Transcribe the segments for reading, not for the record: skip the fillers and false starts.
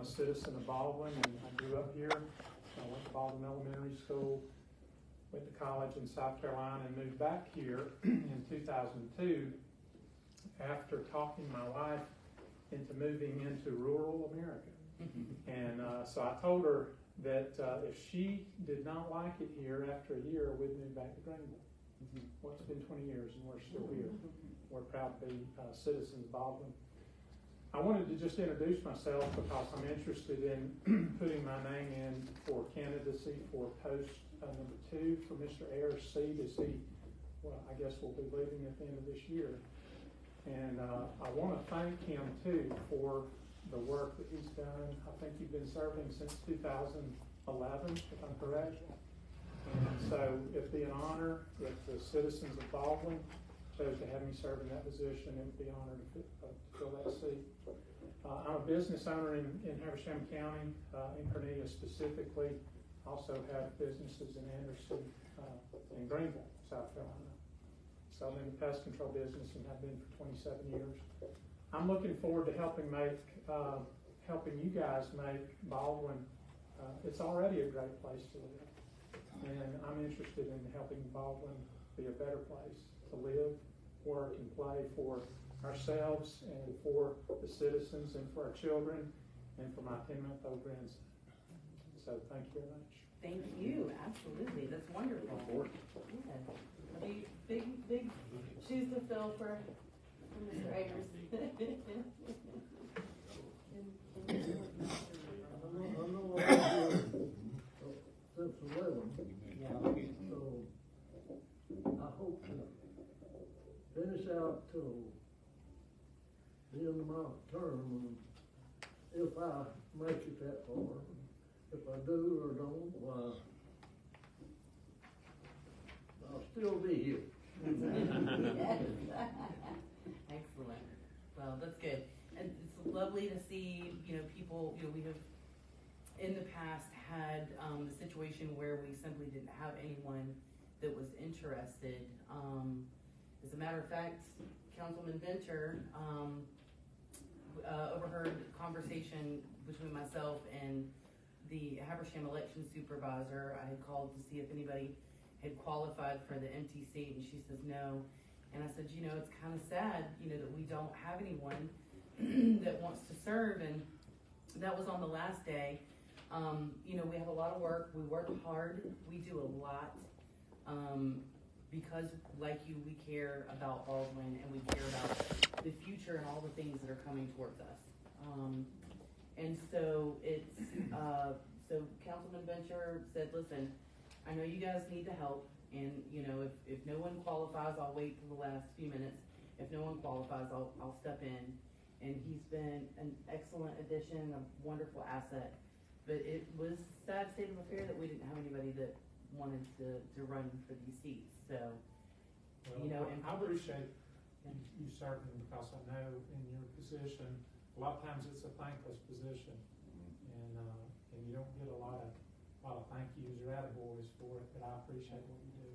a citizen of Baldwin, and I grew up here. I went to Baldwin Elementary School, went to college in South Carolina, and moved back here in 2002 after talking my wife into moving into rural America. And so I told her that if she did not like it here after a year, we'd move back to Greenville. Well, it's been 20 years and we're still here. We're proud to be citizens of Baldwin. I wanted to just introduce myself because I'm interested in putting my name in for candidacy for post number 2 for Mr. Ayers' seat as he, well, I guess will be leaving at the end of this year. And I want to thank him too for the work that he's done. I think you've been serving since 2011, if I'm correct. And so it'd be an honor if the citizens of Baldwin chose to have me serve in that position. It would be an honor to fill that seat. I'm a business owner in Habersham County, in Cornelia specifically. Also have businesses in Anderson and Greenville, South Carolina. So I'm in the pest control business and have been for 27 years. I'm looking forward to helping you guys make Baldwin, it's already a great place to live. And I'm interested in helping Baldwin be a better place to live, work, and play for ourselves and for the citizens and for our children and for my 10-month-old grandson. So thank you very much. Thank you. Absolutely. That's wonderful. Yeah. Big shoes to fill for Mr. Ayers. I know I've been since 11, so I hope to finish out till the end of my term, and if I make it that far. If I do or don't, well, I'll still be here. Excellent. Well, that's good. And it's lovely to see, people, we have in the past had a situation where we simply didn't have anyone that was interested. As a matter of fact, Councilman Venture overheard a conversation between myself and the Habersham election supervisor. I had called to see if anybody had qualified for the empty seat, and she says no. And I said, it's kind of sad, that we don't have anyone that wants to serve. And that was on the last day. We have a lot of work. We work hard. We do a lot because, like you, we care about Baldwin and we care about the future and all the things that are coming towards us. And so it's, so Councilman Venture said, listen, I know you guys need the help, and if no one qualifies, I'll wait till the last few minutes. If no one qualifies, I'll step in. And he's been an excellent addition, a wonderful asset. But it was a sad state of affair that we didn't have anybody that wanted to run for these seats. So, I appreciate you serving because I know in your position, a lot of times it's a thankless position, and you don't get a lot of thank yous or attaboys for it. But I appreciate what you do.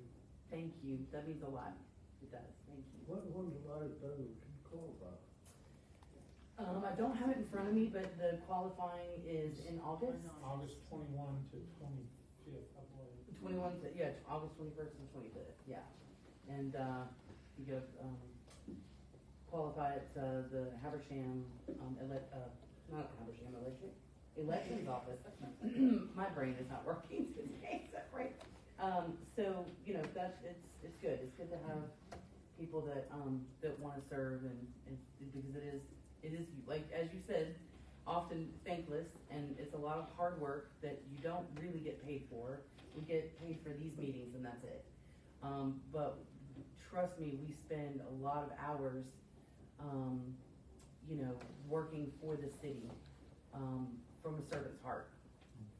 Thank you. That means a lot. It does. Thank you. When the last day to qualify? I don't have it in front of me, but the qualifying is in August. August 21 to 25th, I believe. August 21st and 25th. Yeah, and you go qualify at the Habersham elections office. My brain is not working today. Is that right? So it's good. It's good to have people that want to serve and because it is like as you said, often thankless, and it's a lot of hard work that you don't really get paid for. We get paid for these meetings and that's it. But trust me, we spend a lot of hours, working for the city from a servant's heart.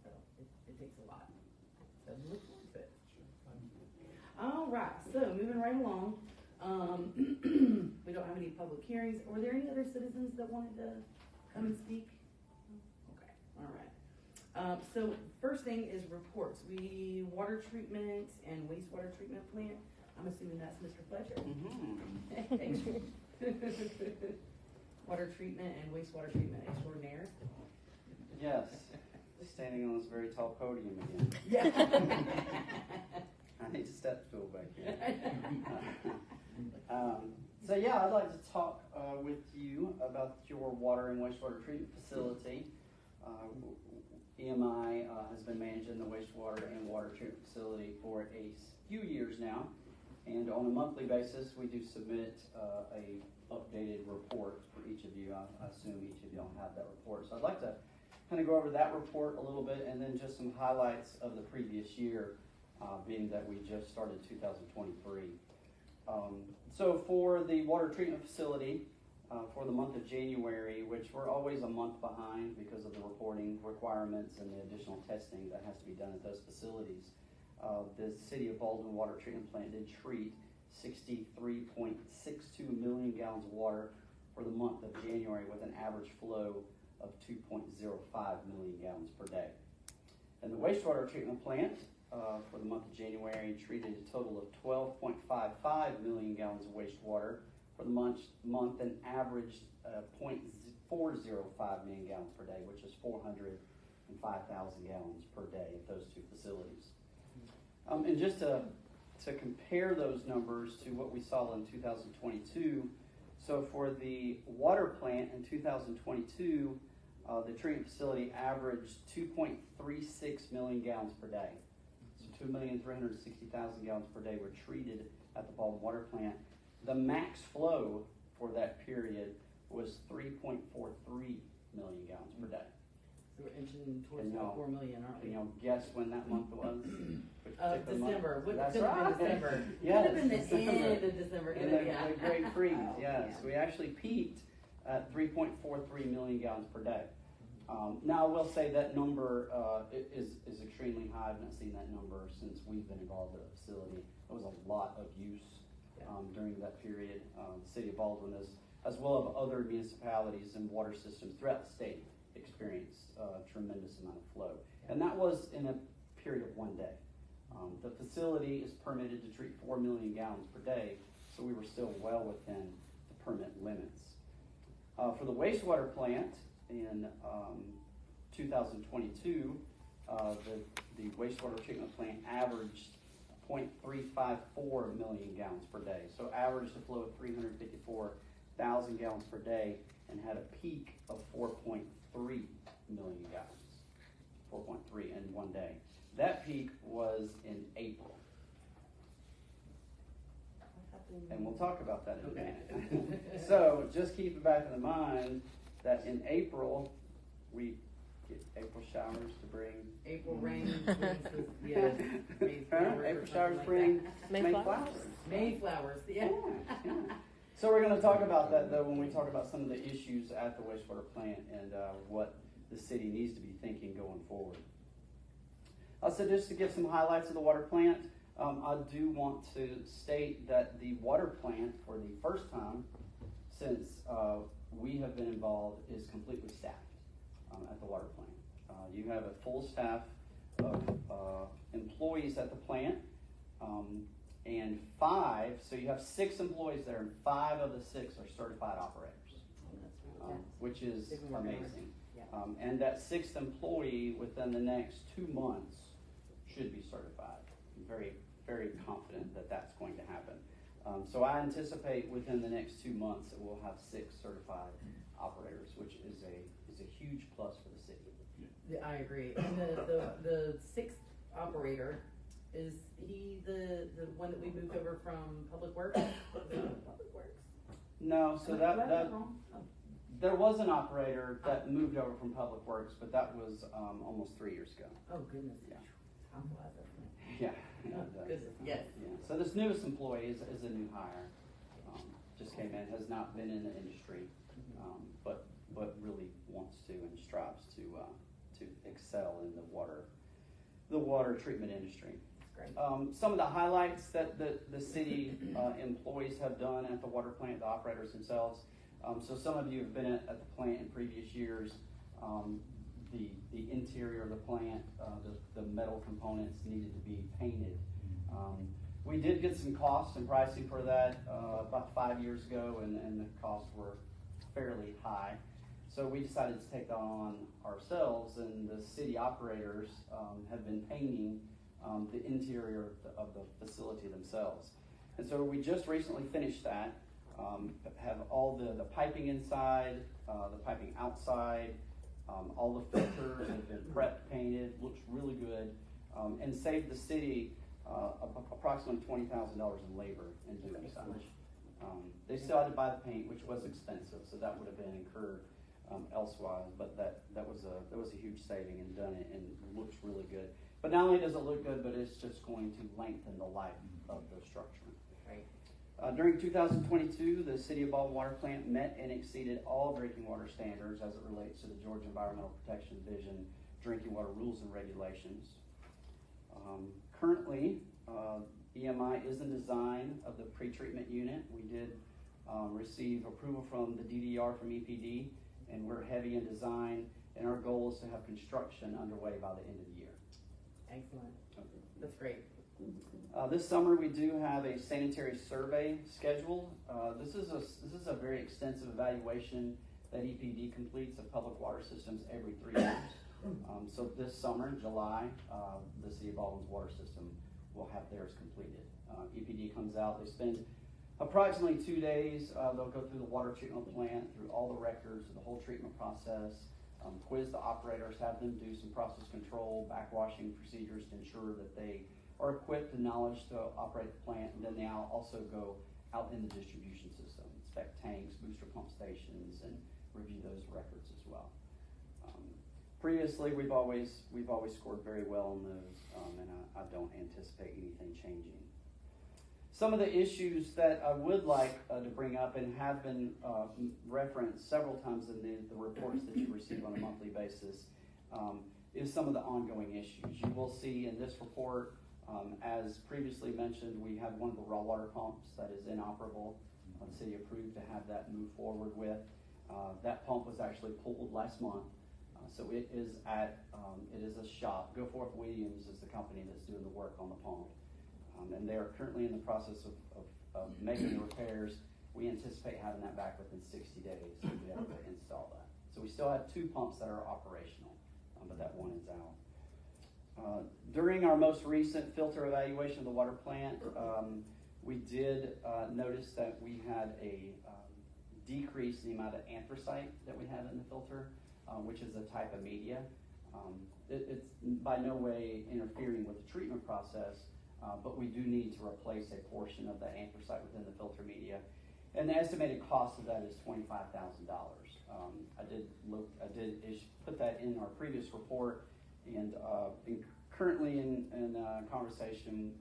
So it takes a lot. So look forward to it. All right, so moving right along. We don't have any public hearings. Were there any other citizens that wanted to come and speak? Okay, all right. So first thing is reports. Water treatment and wastewater treatment plant. I'm assuming that's Mr. Fletcher. Water treatment and wastewater treatment extraordinaire. Yes, standing on this very tall podium again. Yeah. I need to step stool back here. So yeah, I'd like to talk with you about your water and wastewater treatment facility. EMI has been managing the wastewater and water treatment facility for a few years now, and on a monthly basis, we do submit a updated report for each of you. I assume each of you don't have that report, so I'd like to kind of go over that report a little bit, and then just some highlights of the previous year, being that we just started 2023. So for the water treatment facility, for the month of January, which we're always a month behind because of the reporting requirements and the additional testing that has to be done at those facilities, the City of Baldwin Water Treatment Plant did treat 63.62 million gallons of water for the month of January with an average flow of 2.05 million gallons per day. And the wastewater treatment plant for the month of January treated a total of 12.55 million gallons of wastewater for the month and averaged 0.405 million gallons per day, which is 405,000 gallons per day at those two facilities. And just to compare those numbers to what we saw in 2022, so for the water plant in 2022, the treatment facility averaged 2.36 million gallons per day. So 2,360,000 gallons per day were treated at the Baldwin Water Plant. The max flow for that period was 3.43 million gallons per day. So we're inching towards about 4 million, aren't we? Can y'all guess when that month was? Which particular month? December. What That's could have right. been December? Yes, Could have been the December. end of December. In the Great Freeze, Oh, yes. yeah. We actually peaked at 3.43 million gallons per day. Now, I will say that number is extremely high. I've not seen that number since we've been involved at the facility. There was a lot of use during that period. The City of Baldwin, as well as other municipalities and water systems throughout the state, experienced a tremendous amount of flow. And that was in a period of one day. The facility is permitted to treat 4 million gallons per day, so we were still well within the permit limits. For the wastewater plant in 2022, the wastewater treatment plant averaged 0.354 million gallons per day. So averaged a flow of 354,000 gallons per day and had a peak of 4.3 million gallons. 4.3 in one day. That peak was in April. And we'll talk about that in a minute. So just keep it back in the mind that in April, we get April showers to bring April rain. Yeah. May flowers. April or showers something bring like May flowers. May flowers. Yeah. Yeah. So we're going to talk about that though when we talk about some of the issues at the wastewater plant and what the city needs to be thinking going forward. So just to give some highlights of the water plant, I do want to state that the water plant, for the first time since we have been involved, is completely staffed at the water plant. You have a full staff of employees at the plant, and so you have 6 employees there, and 5 of the 6 are certified operators, which is amazing. Yeah. And that 6th employee within the next 2 months should be certified. I'm very, very confident that that's going to happen. So I anticipate within the next 2 months that we'll have 6 certified operators, which is a huge plus for the city. Yeah, I agree. And the 6th operator, is he the one that we moved over from Public Works? Public Works? No, so that there was an operator that moved over from Public Works, but that was almost 3 years ago. Oh goodness. Yeah. Time flies, doesn't it? Yeah. Oh, goodness. Yes. Yeah. So this newest employee is a new hire. Just came in, has not been in the industry, but really wants to and strives to excel in the water treatment industry. Great. Some of the highlights that the city employees have done at the water plant, the operators themselves. So some of you have been at the plant in previous years. The interior of the plant, the metal components needed to be painted. We did get some costs and pricing for that about 5 years ago, and the costs were fairly high. So we decided to take that on ourselves, and the city operators have been painting the interior of the facility themselves. And so we just recently finished that, have all the piping inside, the piping outside, all the filters have been prepped, painted, looks really good, and saved the city approximately $20,000 in labor in doing so. They still had to buy the paint, which was expensive, so that would have been incurred elsewise. But that was a huge saving, and done it, and looks really good. But not only does it look good, but it's just going to lengthen the life of the structure. Right. During 2022, the City of Baldwin Water Plant met and exceeded all drinking water standards as it relates to the Georgia Environmental Protection Division drinking water rules and regulations. Currently, EMI is in design of the pretreatment unit. We did receive approval from the DDR from EPD, and we're heavy in design, and our goal is to have construction underway by the end of the year. Excellent. That's great. This summer we do have a sanitary survey scheduled. This is a very extensive evaluation that EPD completes of public water systems every 3 years. So this summer, July, the City of Baldwin's water system will have theirs completed. EPD comes out, they spend approximately 2 days. They'll go through the water treatment plant, through all the records, the whole treatment process, quiz the operators, have them do some process control, backwashing procedures to ensure that they are equipped and knowledge to operate the plant, and then they also go out in the distribution system, inspect tanks, booster pump stations, and review those records as well. Previously, we've always scored very well on those, and I don't anticipate anything changing. Some of the issues that I would like to bring up and have been referenced several times in the reports that you receive on a monthly basis is some of the ongoing issues. You will see in this report, as previously mentioned, we have one of the raw water pumps that is inoperable. The city approved to have that move forward with. That pump was actually pulled last month. So it is a shop. Goforth Williams is the company that's doing the work on the pump. And they are currently in the process of making the repairs. We anticipate having that back within 60 days to be able to install that. So we still have 2 pumps that are operational, but that one is out. During our most recent filter evaluation of the water plant, we did notice that we had a decrease in the amount of anthracite that we have in the filter, which is a type of media. It's by no way interfering with the treatment process, but we do need to replace a portion of the anthracite within the filter media. And the estimated cost of that is $25,000. I did put that in our previous report, and currently in conversation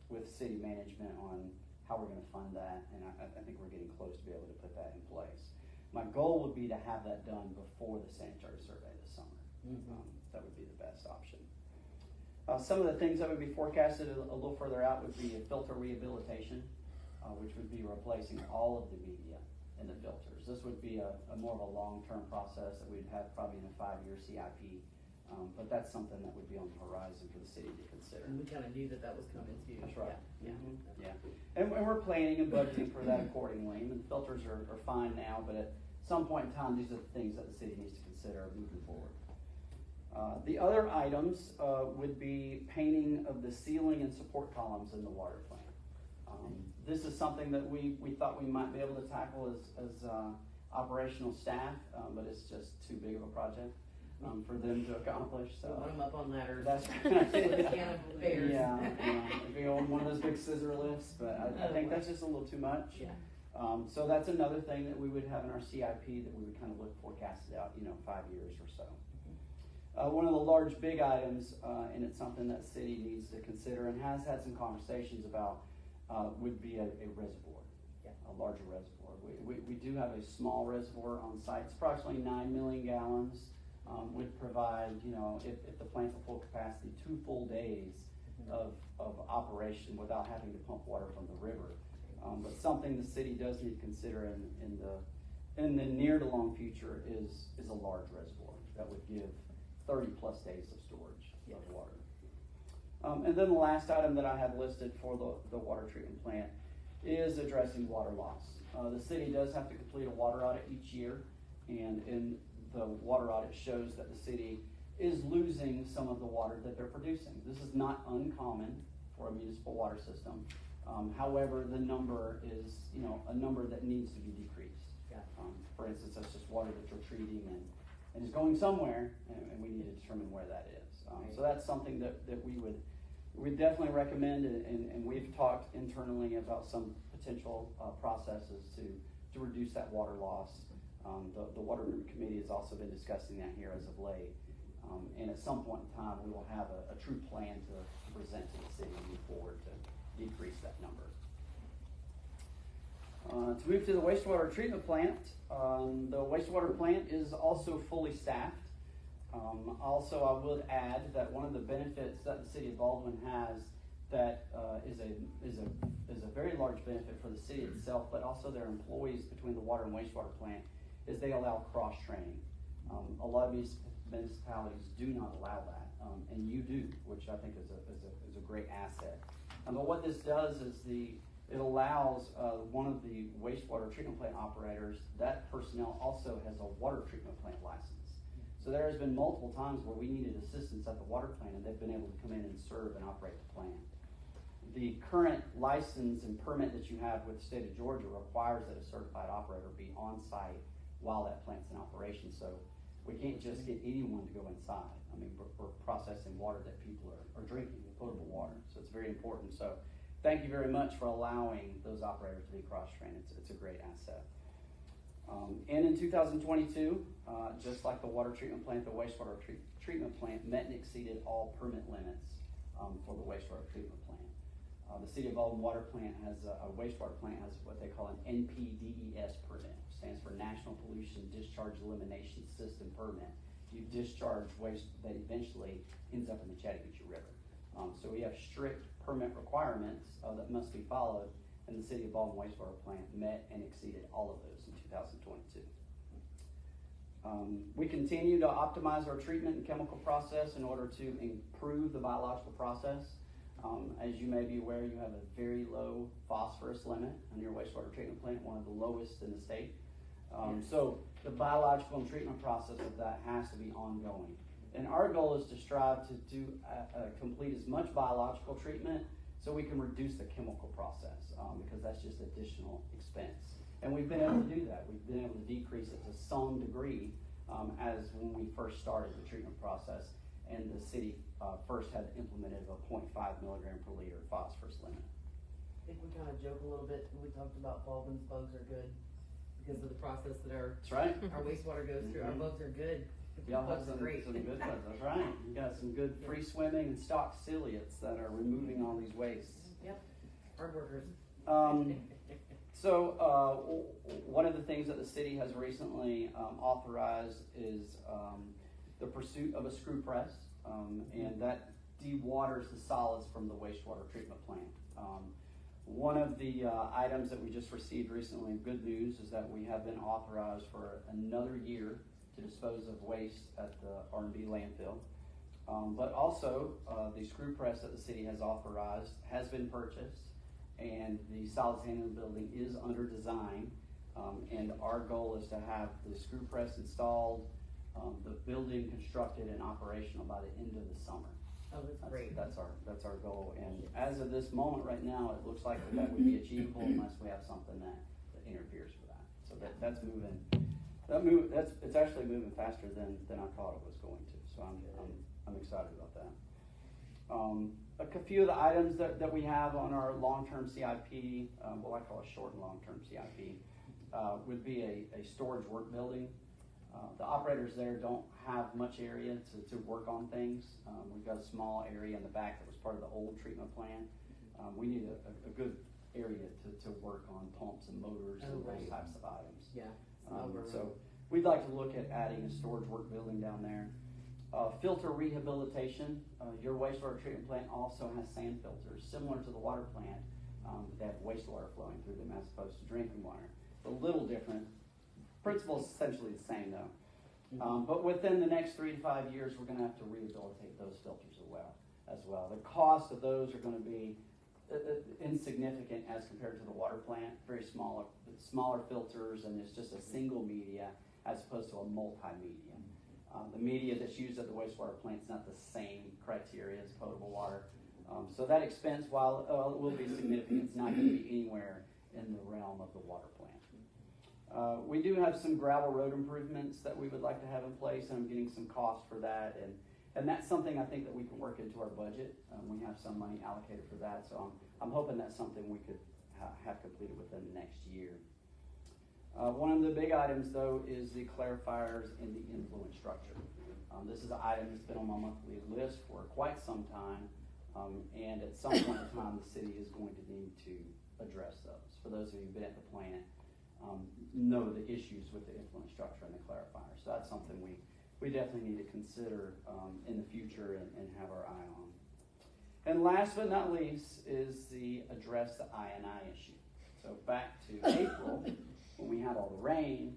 with city management on how we're going to fund that, and I think we're getting close to be able to put that in place. My goal would be to have that done before the sanitary survey this summer. That would be the best option. Some of the things that would be forecasted a little further out would be a filter rehabilitation, which would be replacing all of the media in the filters. This would be a more of a long-term process that we'd have probably in a 5-year CIP, but that's something that would be on the horizon for the city to consider. And we kind of knew that was coming too. That's right. Yeah. Yeah. And we're planning and budgeting for that accordingly. And the filters are fine now, but at some point in time, these are the things that the city needs to consider moving forward. The other items would be painting of the ceiling and support columns in the water plant. This is something that we thought we might be able to tackle as operational staff, but it's just too big of a project for them to accomplish. So Put them up on ladders. that's yeah, it'd be on one of those big scissor lifts, but I think that's just a little too much. Yeah. So that's another thing that we would have in our CIP that we would kind of look forecasted out, 5 years or so. One of the large big items, and it's something that the city needs to consider and has had some conversations about, would be a reservoir, a larger reservoir. We do have a small reservoir on site. It's approximately 9 million gallons. Would provide, if the plant's at full capacity, 2 full days of operation without having to pump water from the river. But something the city does need to consider in the near to long future is a large reservoir that would give 30 plus days of storage of water. And then the last item that I have listed for the water treatment plant is addressing water loss. The city does have to complete a water audit each year, And in the water audit shows that the city is losing some of the water that they're producing. This is not uncommon for a municipal water system. However, the number is, a number that needs to be decreased. Yeah. For instance, that's just water that you're treating and is going somewhere, and we need to determine where that is. So that's something that we would definitely recommend, and we've talked internally about some potential processes to reduce that water loss. The Water Group Committee has also been discussing that here as of late. And at some point in time, we will have a true plan to present to the city and move forward to decrease that number. To move to the wastewater treatment plant, the wastewater plant is also fully staffed. Also, I would add that one of the benefits that the city of Baldwin has that is a very large benefit for the city itself, but also their employees between the water and wastewater plant, is they allow cross-training. A lot of municipalities do not allow that, and you do, which I think is a great asset. But what this does is it allows one of the wastewater treatment plant operators, that personnel also has a water treatment plant license. So there has been multiple times where we needed assistance at the water plant, and they've been able to come in and serve and operate the plant. The current license and permit that you have with the state of Georgia requires that a certified operator be on site while that plant's in operation. So we can't just get anyone to go inside. I mean, we're processing water that people are drinking, potable water. So it's very important. So thank you very much for allowing those operators to be cross-trained. It's a great asset. And in 2022, just like the water treatment plant, the wastewater treatment plant met and exceeded all permit limits for the wastewater treatment plant. The City of Baldwin Water Plant has a wastewater plant has what they call an NPDES permit, which stands for National Pollution Discharge Elimination System permit. You discharge waste that eventually ends up in the Chattahoochee River. So we have strict permit requirements that must be followed, and the City of Baldwin wastewater plant met and exceeded all of those in 2022. We continue to optimize our treatment and chemical process in order to improve the biological process. As you may be aware, you have a very low phosphorus limit on your wastewater treatment plant, one of the lowest in the state. So the biological and treatment process of that has to be ongoing. And our goal is to strive to do complete as much biological treatment so we can reduce the chemical process, because that's just additional expense. And we've been able to do that. We've been able to decrease it to some degree as when we first started the treatment process, and the city first had implemented a 0.5 milligram per liter phosphorus limit. I think we kind of joke a little bit when we talked about Baldwin's bugs are good because of the process that our wastewater goes through. Our bugs are good. Y'all have Bugs are great. some good ones, that's right. You got some good free swimming and stock ciliates that are removing all these wastes. Yep, hard workers. So one of the things that the city has recently authorized is the pursuit of a screw press, and that dewaters the solids from the wastewater treatment plant. One of the items that we just received recently, good news, is that we have been authorized for another year to dispose of waste at the R&B landfill. But also, the screw press that the city has authorized has been purchased, and the solids handling building is under design. And our goal is to have the screw press installed, the building constructed and operational by the end of the summer. Oh, that's great. That's our goal. And as of this moment right now, it looks like that would be achievable unless we have something that interferes with that. So that's moving. It's actually moving faster than I thought it was going to. So I'm excited about that. A few of the items that we have on our long-term CIP, what I call a short and long-term CIP, would be a storage work building. The operators there don't have much area to work on things. We've got a small area in the back that was part of the old treatment plant. We need a good area to work on pumps and motors and those types of items. Yeah. So we'd like to look at adding a storage work building down there. Filter rehabilitation. Your wastewater treatment plant also has sand filters, similar to the water plant. They have wastewater flowing through them as opposed to drinking water. A little different. Principle is essentially the same though. But within the next 3 to 5 years, we're going to have to rehabilitate those filters as well. The cost of those are going to be insignificant as compared to the water plant. Very smaller filters, and it's just a single media as opposed to a multimedia. The media that's used at the wastewater plant is not the same criteria as potable water. So that expense, while it will be significant, it's not going to be anywhere in the realm of the water plant. We do have some gravel road improvements that we would like to have in place, and I'm getting some cost for that, and that's something I think that we can work into our budget. We have some money allocated for that, so I'm hoping that's something we could have completed within the next year. One of the big items, though, is the clarifiers and the influence structure. This is an item that's been on my monthly list for quite some time, and at some point in time, the city is going to need to address those. For those of you who've been at the plant, know the issues with the influence structure and the clarifier. So that's something we definitely need to consider in the future and have our eye on. And last but not least is the address the I&I issue. So back to April, when we had all the rain,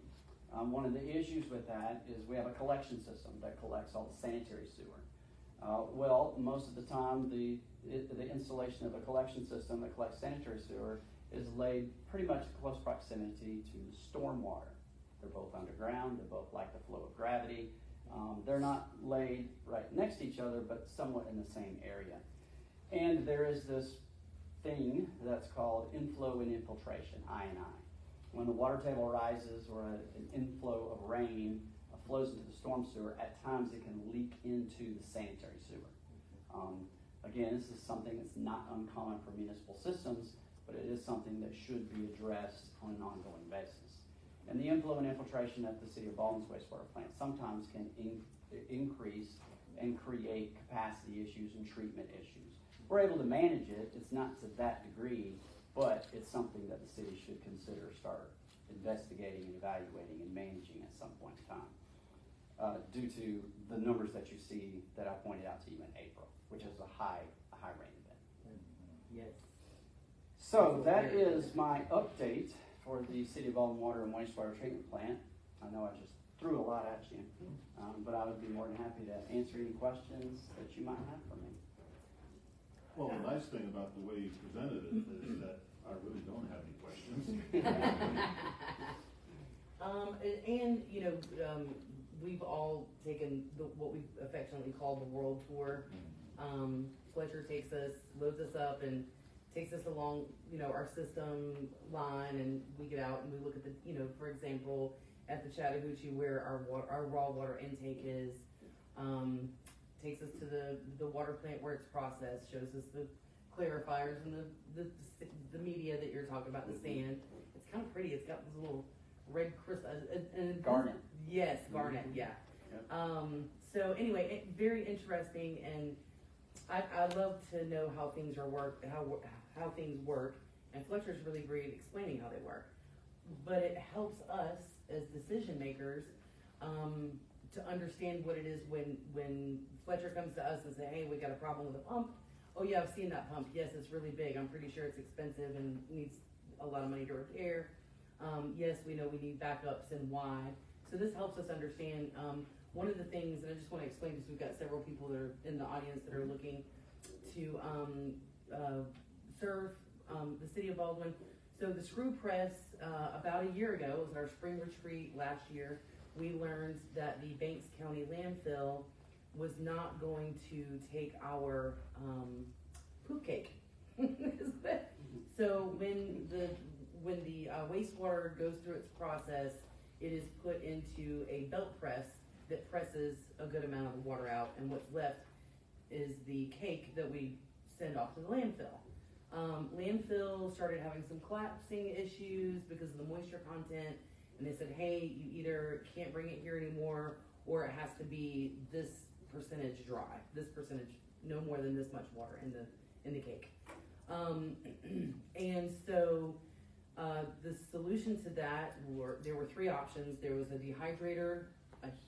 one of the issues with that is we have a collection system that collects all the sanitary sewer. Well, most of the time, the installation of a collection system that collects sanitary sewer is laid pretty much in close proximity to storm water. They're both underground, they both like the flow of gravity. They're not laid right next to each other, but somewhat in the same area. And there is this thing that's called inflow and infiltration, I&I. When the water table rises or an inflow of rain flows into the storm sewer, at times it can leak into the sanitary sewer. Again, this is something that's not uncommon for municipal systems, but it is something that should be addressed on an ongoing basis. And the inflow and infiltration at the City of Baldwin's wastewater plant sometimes can increase and create capacity issues and treatment issues. We're able to manage it. It's not to that degree, but it's something that the city should consider start investigating and evaluating and managing at some point in time, due to the numbers that you see that I pointed out to you in April, which is a high rain event. Yes. So that is my update for the City of Baldwin Water and Wastewater Treatment Plant. I know I just threw a lot at you, but I would be more than happy to answer any questions that you might have for me. Well, the nice thing about the way you presented it is that I really don't have any questions. And you know, we've all taken what we affectionately call the world tour. Fletcher takes us, loads us up, and takes us along, you know, our system line, and we get out and we look at the, you know, for example, at the Chattahoochee where our raw water intake is. Takes us to the water plant where it's processed, shows us the clarifiers and the media that you're talking about, the sand. It's kind of pretty. It's got this little red crystal. Garnet. Yes, garnet. Yeah. Yep. So anyway, very interesting, and I love to know how things how things work. And Fletcher's really great at explaining how they work. But it helps us as decision makers to understand what it is when Fletcher comes to us and say, hey, we got a problem with a pump. Oh yeah, I've seen that pump. Yes, it's really big. I'm pretty sure it's expensive and needs a lot of money to repair. Yes, we know we need backups and why. So this helps us understand. One of the things, and I just want to explain because we've got several people that are in the audience that are looking to serve the City of Baldwin. So the screw press, about a year ago, it was our spring retreat last year, we learned that the Banks County landfill was not going to take our poop cake. So when the wastewater goes through its process, it is put into a belt press that presses a good amount of the water out, and what's left is the cake that we send off to the landfill. Landfill started having some collapsing issues because of the moisture content, and they said, hey, you either can't bring it here anymore, or it has to be this percentage dry, this percentage, no more than this much water in the cake. And so the solution to that there were three options. There was a dehydrator,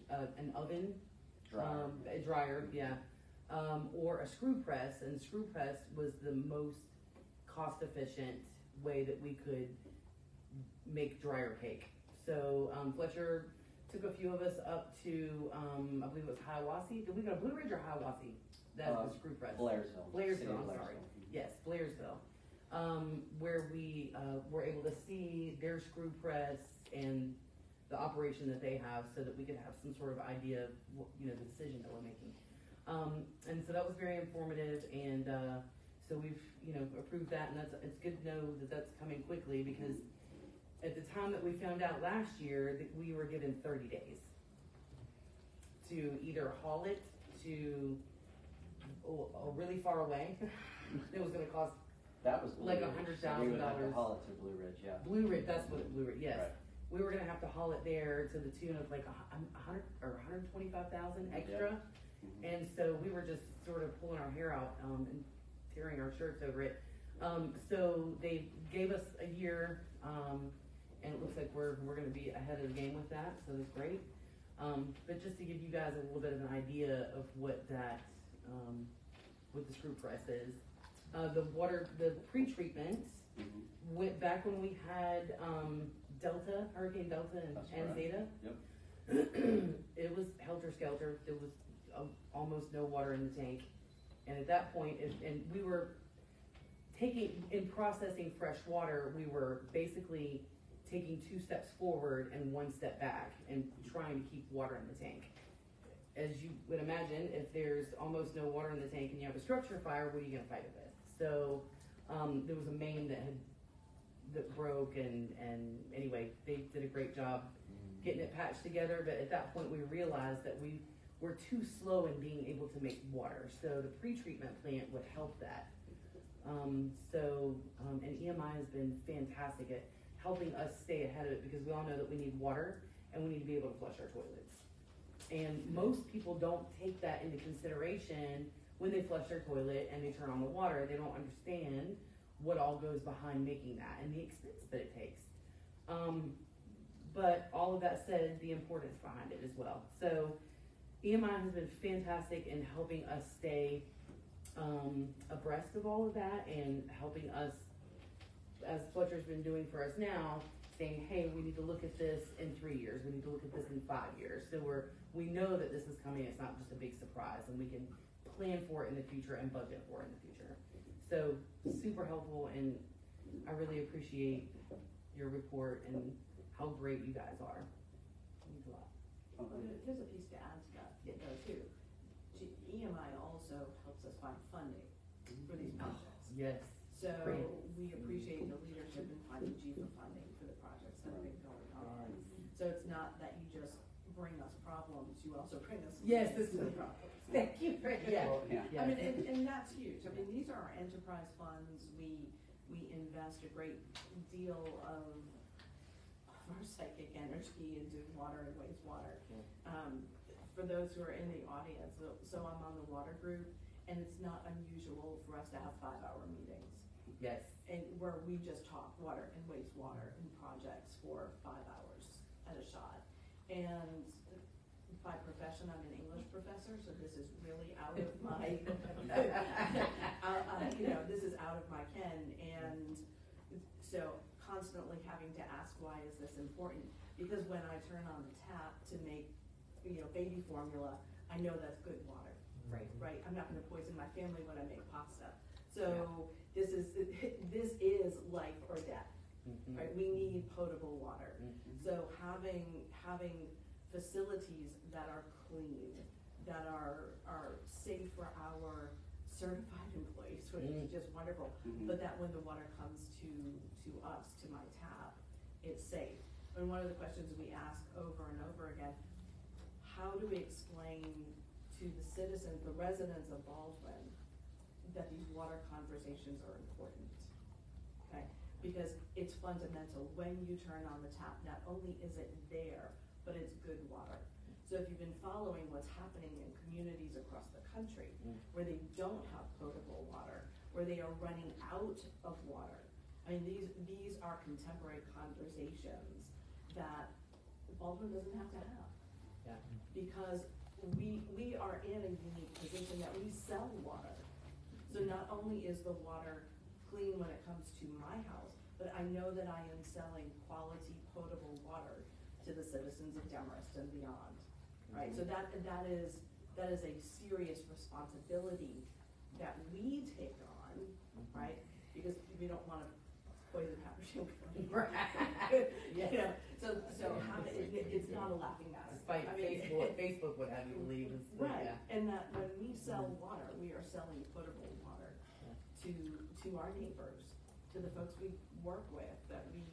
an oven, a dryer, yeah, or a screw press, and screw press was the most cost efficient way that we could make dryer cake. So Fletcher took a few of us up to, I believe it was Hiawassee. Did we go to Blue Ridge or Hiawassee? That's the screw press. Blairsville, I'm sorry. Yes, Blairsville. Where we were able to see their screw press and the operation that they have, so that we could have some sort of idea of the decision that we're making. And so that was very informative, and so we've approved that, and it's good to know that that's coming quickly, because at the time that we found out last year that we were given 30 days to either haul it to really far away. It was going to cost That was Blue like Ridge. $100,000. We would have to haul it to Blue Ridge, yeah. Blue Ridge. That's what Blue Ridge. Yes, Right. we were going to have to haul it there to the tune of like 100 or 125,000 extra, Mhm. and so we were just sort of pulling our hair out and tearing our shirts over it. So they gave us a year, and it looks like we're going to be ahead of the game with that. So that's great. But just to give you guys a little bit of an idea of what that, what the screw press is, the pre-treatment Mhm. went back when we had Delta, Hurricane Delta, That's and right. Zeta. Yep. It was helter-skelter. There was almost no water in the tank, and at that point, and we were in processing fresh water, we were basically taking 2 steps forward and 1 step back, and trying to keep water in the tank. As you would imagine, if there's almost no water in the tank and you have a structure fire, what are you going to fight it with? So there was a main that broke, and anyway, they did a great job getting it patched together. But at that point, we realized that we were too slow in being able to make water. So the pre-treatment plant would help that. And EMI has been fantastic at helping us stay ahead of it, because we all know that we need water and we need to be able to flush our toilets. And most people don't take that into consideration when they flush their toilet and they turn on the water. They don't understand what all goes behind making that and the expense that it takes. But all of that said, the importance behind it as well. So EMI has been fantastic in helping us stay abreast of all of that, and helping us, as Fletcher's been doing for us now, saying, hey, we need to look at this in 3 years, we need to look at this in 5 years. So we know that this is coming, it's not just a big surprise, and we can plan for it in the future and budget for it in the future. So super helpful, and I really appreciate your report and how great you guys are. It means a lot. There's a piece to add to that, though, too. EMI also helps us find funding for these projects. Yes. So Great. we appreciate the leadership in finding GFA funding for the projects that have been going on. So it's not that you just bring us problems, you also bring us Yes, solutions this to is- the problems. Thank you. Yeah. Well, yeah. Yeah. I mean, and that's huge. I mean, these are our enterprise funds. We invest a great deal of our psychic energy into water and wastewater. For those who are in the audience, so I'm on the water group, and it's not unusual for us to have 5-hour meetings, Yes. and where we just talk water and wastewater and projects for 5 hours at a shot. And by profession, I'm an English professor, so this is really out of my, this is out of my ken. And so constantly having to ask, why is this important? Because when I turn on the tap to make, baby formula, I know that's good water, right? I'm not gonna poison my family when I make pasta. So this is life or death, Mhm. right? We need potable water. Mhm. So having facilities that are clean, that are safe for our certified employees, which is just wonderful. Mhm. But that when the water comes to us, to my tap, it's safe. And one of the questions we ask over and over again, how do we explain to the citizens, the residents of Baldwin, that these water conversations are important? Okay, because it's fundamental. When you turn on the tap, not only is it there, but it's good water. So if you've been following what's happening in communities across the country, where they don't have potable water, where they are running out of water, I mean, these are contemporary conversations that Baldwin doesn't have to have. Yeah. Because we are in a unique position that we sell water. So not only is the water clean when it comes to my house, but I know that I am selling quality potable water to the citizens of Demarest and beyond, right? So that is a serious responsibility that we take on, right? Because we don't wanna poison Habersham County. Right. You know, So how, it's not a laughing matter. Despite I mean, Facebook would have you believe is, Right, yeah. and that when we sell water, we are selling potable water to our neighbors, to the folks we work with, that we,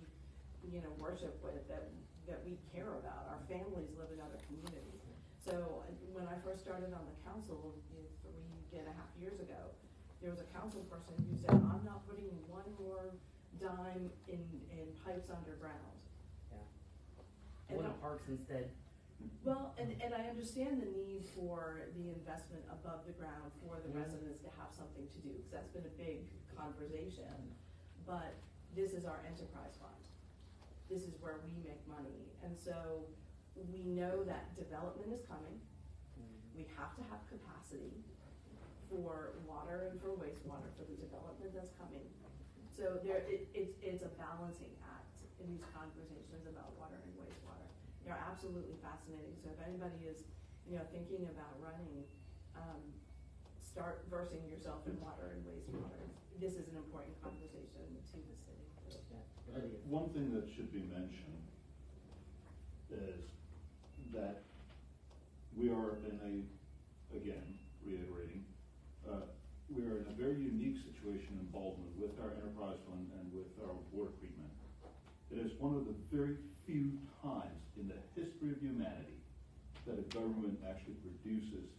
worship with, that we care about. Our families live in other communities. So when I first started on the council, 3.5 years ago, there was a council person who said, I'm not putting one more dime in pipes underground. And One of parks instead. well, and I understand the need for the investment above the ground for the residents to have something to do, because that's been a big conversation. But this is our enterprise fund. This is where we make money. And so we know that development is coming. We have to have capacity for water and for wastewater for the development that's coming. So it's a balancing act in these conversations about water and wastewater. They're absolutely fascinating. So if anybody is, thinking about running, start versing yourself in water and wastewater. This is an important conversation to the city. One thing that should be mentioned is that we are in again, reiterating, we are in a very unique situation in Baldwin with our enterprise fund and with our water treatment. It is one of the very few times in the history of humanity that a government actually produces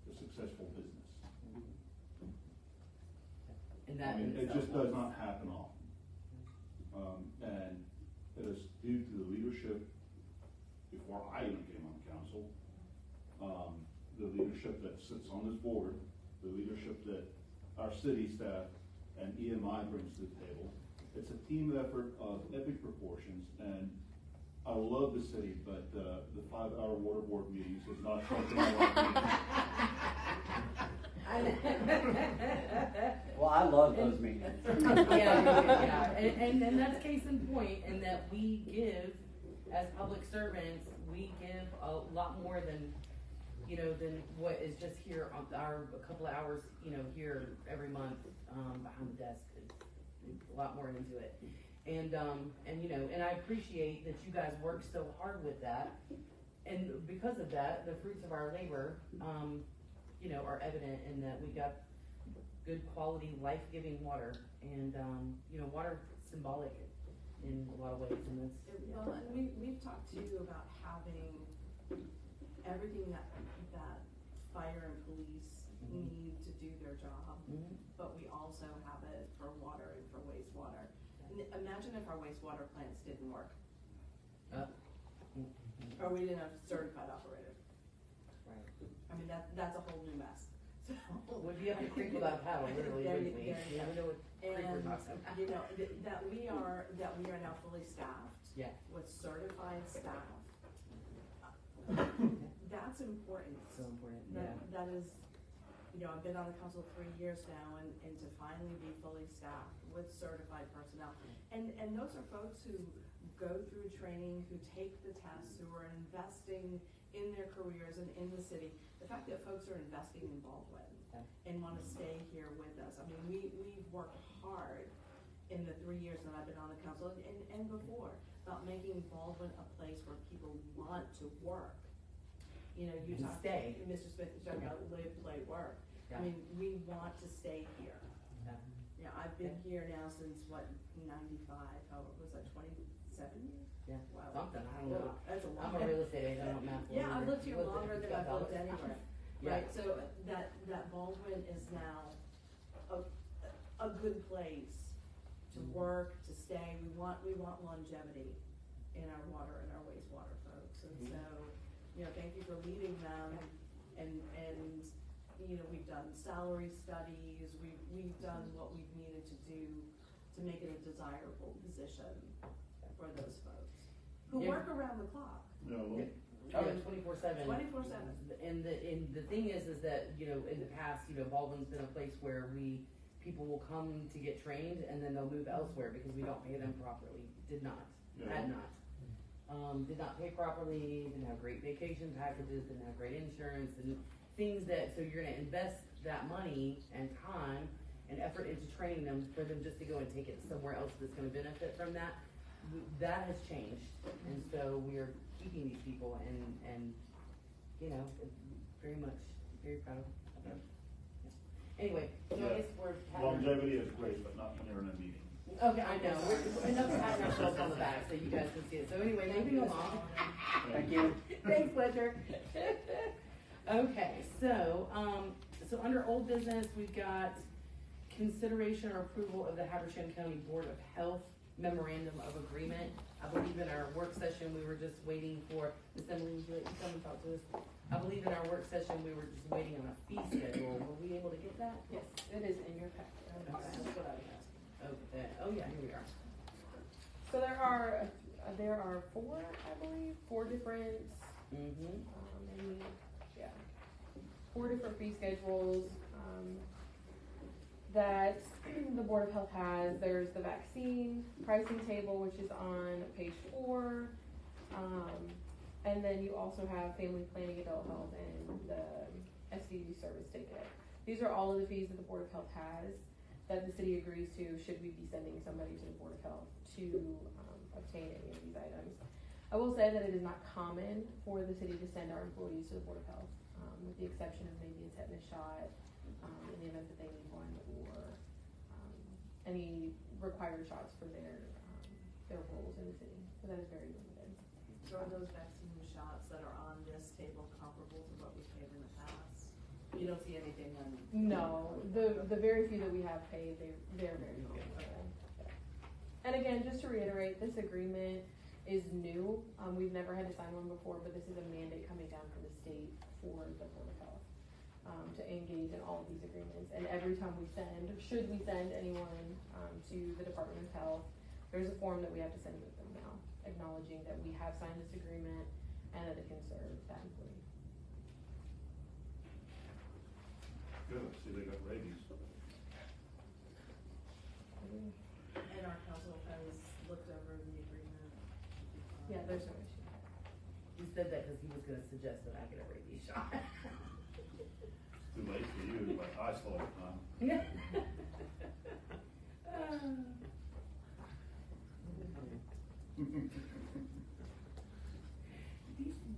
a successful business. And that It just does not happen often. And it is due to the leadership before I even came on council, the leadership that sits on this board, the leadership that our city staff and EMI brings to the table. It's a team effort of epic proportions, and I love the city, but the 5-hour water board meetings is not something I want to be. Well, I love those meetings. Yeah, and that's case in point, in that we give, as public servants, we give a lot more than what is just here on a couple of hours, here every month, behind the desk. It's a lot more into it. And I appreciate that you guys work so hard with that. And because of that, the fruits of our labor, are evident in that we got good quality, life-giving water. And, water symbolic in a lot of ways. And that's, Well, and we've talked to you about having everything that fire and police need to do their job, but we also have it for water and for wastewater. And imagine if our wastewater plants didn't work, or we didn't have certified operators. right. I mean, that's a whole new mess. So, Would be up the creek without a paddle, literally, There wouldn't we? you go. You never know what creek we're and talking about. that we are now fully staffed Yeah. with certified staff. That's important. So important, yeah. That is, I've been on the council 3 years now, and to finally be fully staffed with certified personnel. And those are folks who go through training, who take the tests, who are investing in their careers and in the city. The fact that folks are investing in Baldwin and want to stay here with us. I mean, we've worked hard in the 3 years that I've been on the council and before about making Baldwin a place where people want to work. You talk, stay. Mr. Smith is talking about live, play, work. Yeah. I mean, we want to stay here. Yeah. I've been here now since 95, how was that, 27 years? Yeah. Wow. Something, I don't know. That's a long I'm a real estate agent, I don't math. Yeah, I've lived here longer than I've lived anywhere. Yeah. Right, so that Baldwin is now a good place to work, to stay. We want longevity in our water and our wastewater folks. And so, thank you for leading them. And we've done salary studies. We've done what we've needed to do to make it a desirable position for those folks who work around the clock. No, Oh, 24/7. 24/7. And the thing is that, in the past, Baldwin's been a place where people will come to get trained and then they'll move elsewhere because we don't pay them properly. Did not pay properly, didn't have great vacation packages, didn't have great insurance, and things so you're gonna invest that money and time and effort into training them for them just to go and take it somewhere else that's gonna benefit from that. that has changed, and so we are keeping these people and, you know, very much, very proud of them. Anyway, so I Yeah. guess we're. Longevity is great, but not when you're in a meeting. Okay, I know, we're enough patting ourselves on the back so you guys can see it, so anyway, moving along. Thank you. Thanks, Fletcher. Okay, so under old business, we've got consideration or approval of the Habersham County Board of Health Memorandum of Agreement. I believe in our work session, we were just waiting for, Ms. Emily, would you like to come and talk to us? I believe in our work session, we were just waiting on a fee schedule. Were we able to get that? Yes, it is in your packet. Okay. That's what I was asking. Okay, oh yeah, here we are. So there are four different, Mm-hmm. maybe, yeah, four different fee schedules, that the Board of Health has. There's the vaccine pricing table, which is on page 4. And then you also have family planning, adult health, and the STD service ticket. These are all of the fees that the Board of Health has that the city agrees to should we be sending somebody to the Board of Health to obtain any of these items. I will say that it is not common for the city to send our employees to the Board of Health, with the exception of maybe a tetanus shot, in the event that they need one, or any required shots for their roles in the city. So that is very limited. So are those vaccine shots that are on this table comparable to what we've paid in the past? You don't see anything on. No, the very few that we have paid, they're very comparable. And again, just to reiterate, this agreement is new. We've never had to sign one before, but this is a mandate coming down from the state for the Board of Health, to engage in all of these agreements. And every time we should we send anyone to the Department of Health, there's a form that we have to send with them now, acknowledging that we have signed this agreement and that it can serve that employee. Good, see they got rabies. And our council has looked over the agreement. Yeah, there's no issue. He said that because he was gonna suggest that I get a rabies shot. Too late for you, but I still have time.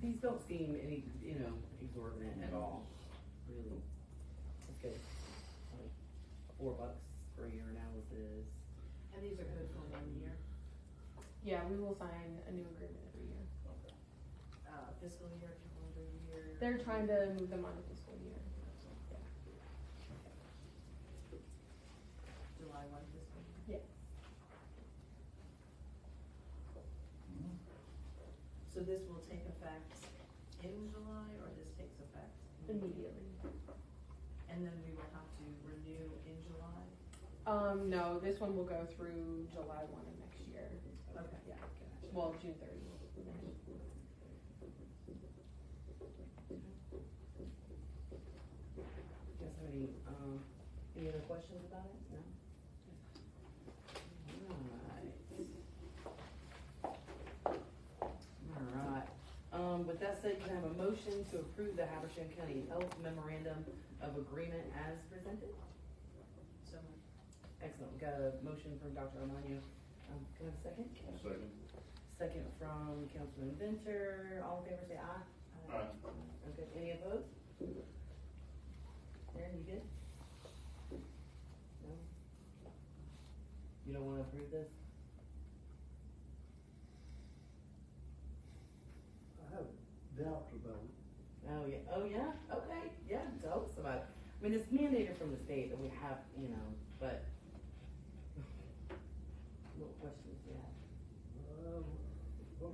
These don't seem any, exorbitant at all, really. It's good. Like $4 for your analysis. And these are good for 1 year, Yeah, we will sign a new agreement every year. fiscal year, calendar year. They're trying to move them on to fiscal year. July 1 fiscal year. Yeah. So this will take effect in July, or this takes effect? Immediately. And then we will have to renew in July? No, this one will go through July 1 of next year. Okay. Yeah. Well, June 30th. You guys have any other questions about it? No? Alright. With that said, can I have a motion to approve the Habersham County Health Memorandum of Agreement as presented? So, Excellent, we got a motion from Dr. Armano. Can I have a second? Second. Second from Councilman Venture. All in favor, say aye. Aye. Okay, any opposed? Aaron, you good? No? You don't wanna approve this? I have doubts about it. Oh yeah, okay, yeah, tell us about it. I mean, it's mandated from the state that we have, but what questions do you have? What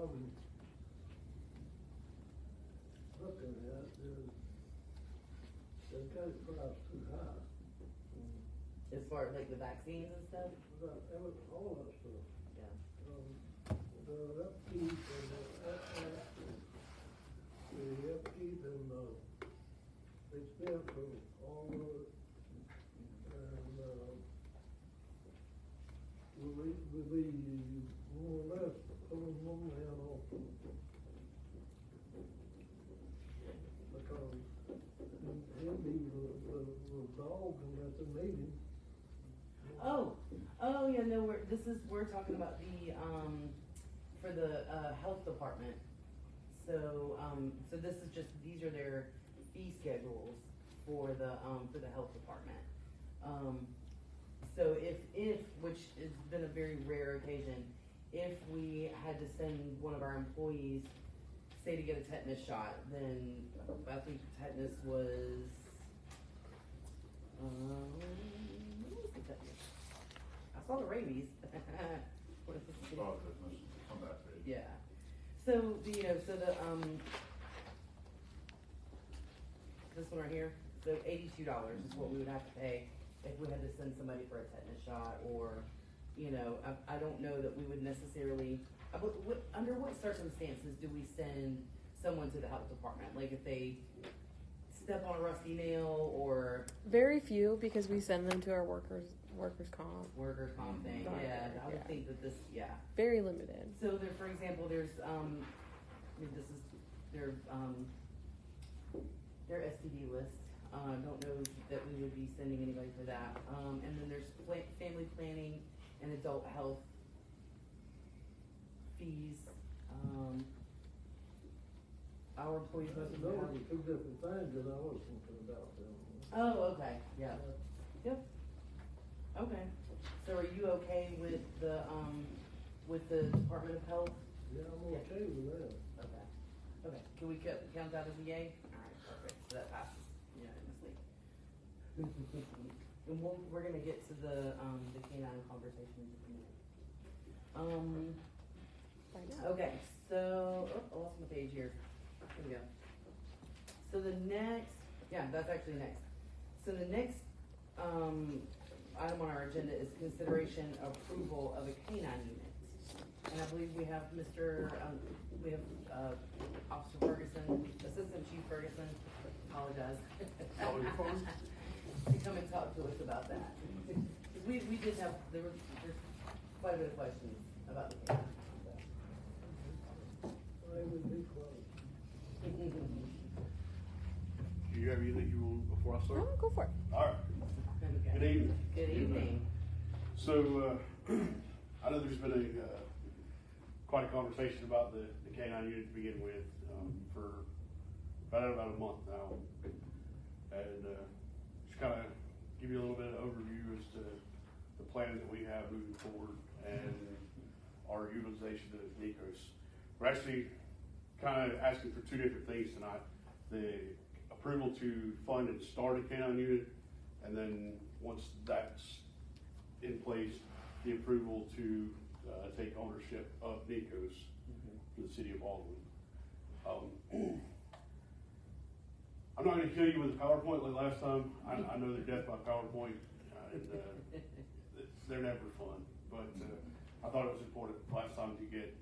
I'm looking at is, they got it priced too high. As far as like the vaccines and stuff? All that stuff. Yeah. The upkeep and the upkeep and the expense of all of it. And, will be more or less pulling one man off. Because he'll be the dog at the meeting. Oh, yeah, no, we're talking about the, for the, health department. So, so this is just, these are their fee schedules for the health department. So if, which has been a very rare occasion, if we had to send one of our employees, say to get a tetanus shot, then I think tetanus was, what was the tetanus? I saw the rabies. What is this? Oh, goodness, come back to it. Yeah. So, you know, so the, this one right here, so $82 is what we would have to pay if we had to send somebody for a tetanus shot, or, you know, I don't know that we would necessarily, under what circumstances do we send someone to the health department? Like if they step on a rusty nail or Very few, because we send them to our workers comp. worker comp thing, yeah, I would Yeah. think that this, yeah. Very limited. So there, for example, there's, this is their STD list. Don't know that we would be sending anybody for that. And then there's family planning and adult health fees. Our employees most of them Those have. are two different things that I was thinking about them. Oh, okay, yeah, yep. Okay, so are you okay with the Department of Health? Yeah, I'm okay with that. Okay, okay, can we count that as a yay? Alright, perfect, so that passes unanimously. And we're gonna get to the canine conversation in just a minute. Okay, so, I lost my page here. Here we go. So the next, yeah, that's actually next. So the next, item on our agenda is consideration approval of a canine unit. And I believe we have Officer Ferguson, Assistant Chief Ferguson, apologize. To come and talk to us about that. We did have, there's quite a bit of questions about the canine. I would be close. Do you have anything you want before I start? Oh, go for it. All right. Okay. Good evening. Good evening. So, I know there's been quite a conversation about the canine unit to begin with, for about a month now. And, just kind of give you a little bit of overview as to the plans that we have moving forward and our utilization of NECOS. We're actually kind of asking for two different things tonight. The approval to fund and start a canine unit, and then once that's in place, the approval to take ownership of NECOS for the city of Baldwin. I'm not going to kill you with a PowerPoint like last time. I know they're death by PowerPoint, and they're never fun. But I thought it was important last time to get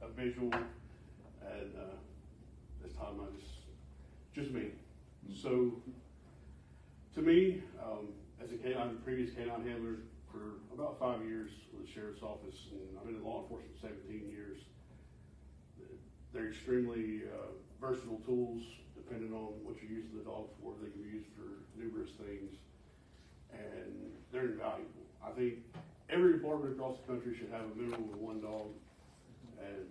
a visual, and this time just me. So, to me, as a previous canine handler for about 5 years with the sheriff's office, and I've been in law enforcement 17 years, they're extremely versatile tools, depending on what you're using the dog for. They can be used for numerous things, and they're invaluable. I think every department across the country should have a minimum of one dog, and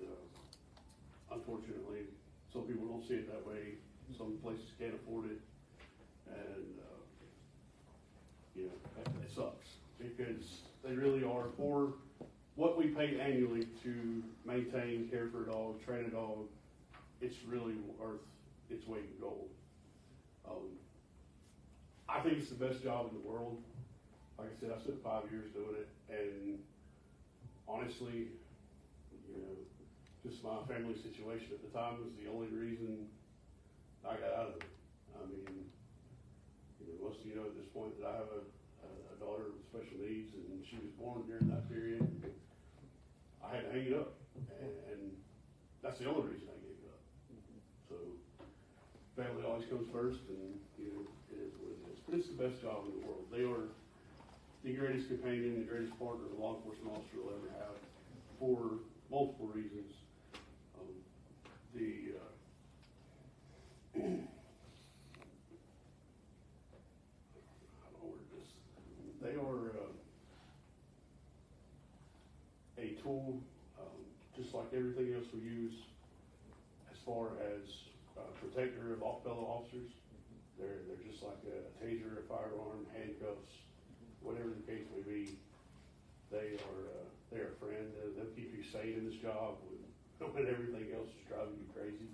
unfortunately, some people don't see it that way. Some places can't afford it, and it sucks, because they really are, for what we pay annually to maintain, care for a dog, train a dog, it's really worth its weight in gold. I think it's the best job in the world. Like I said, I spent 5 years doing it, and honestly, just my family situation at the time was the only reason I got out of it. I mean, most of you know at this point that I have a daughter with special needs, and she was born during that period. I had to hang it up, and that's the only reason I gave it up. So, family always comes first, and it is what it is. But it's the best job in the world. They are the greatest companion, the greatest partner a law enforcement officer will ever have, for multiple reasons. How do I word this? They are tool, just like everything else we use as far as protector of fellow officers. They're just like a taser, a firearm, handcuffs, whatever the case may be. They're a friend. They'll keep you sane in this job when everything else is driving you crazy.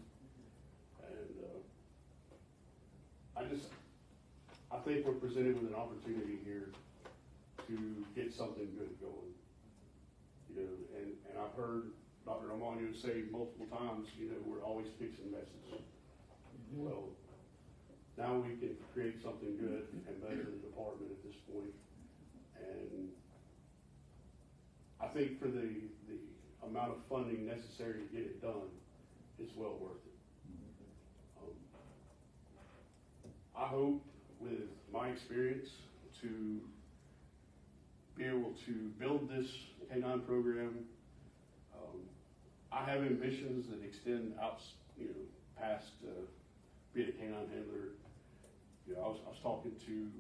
And I think we're presented with an opportunity here to get something good going. You know, and I've heard Dr. Armando say multiple times, you know, we're always fixing messes. Well, now we can create something good and better in the department at this point. And I think for the amount of funding necessary to get it done, it's well worth it. I hope with my experience to be able to build this K-9 program. I have ambitions that extend out, you know, past being a K-9 handler. You know, I was talking to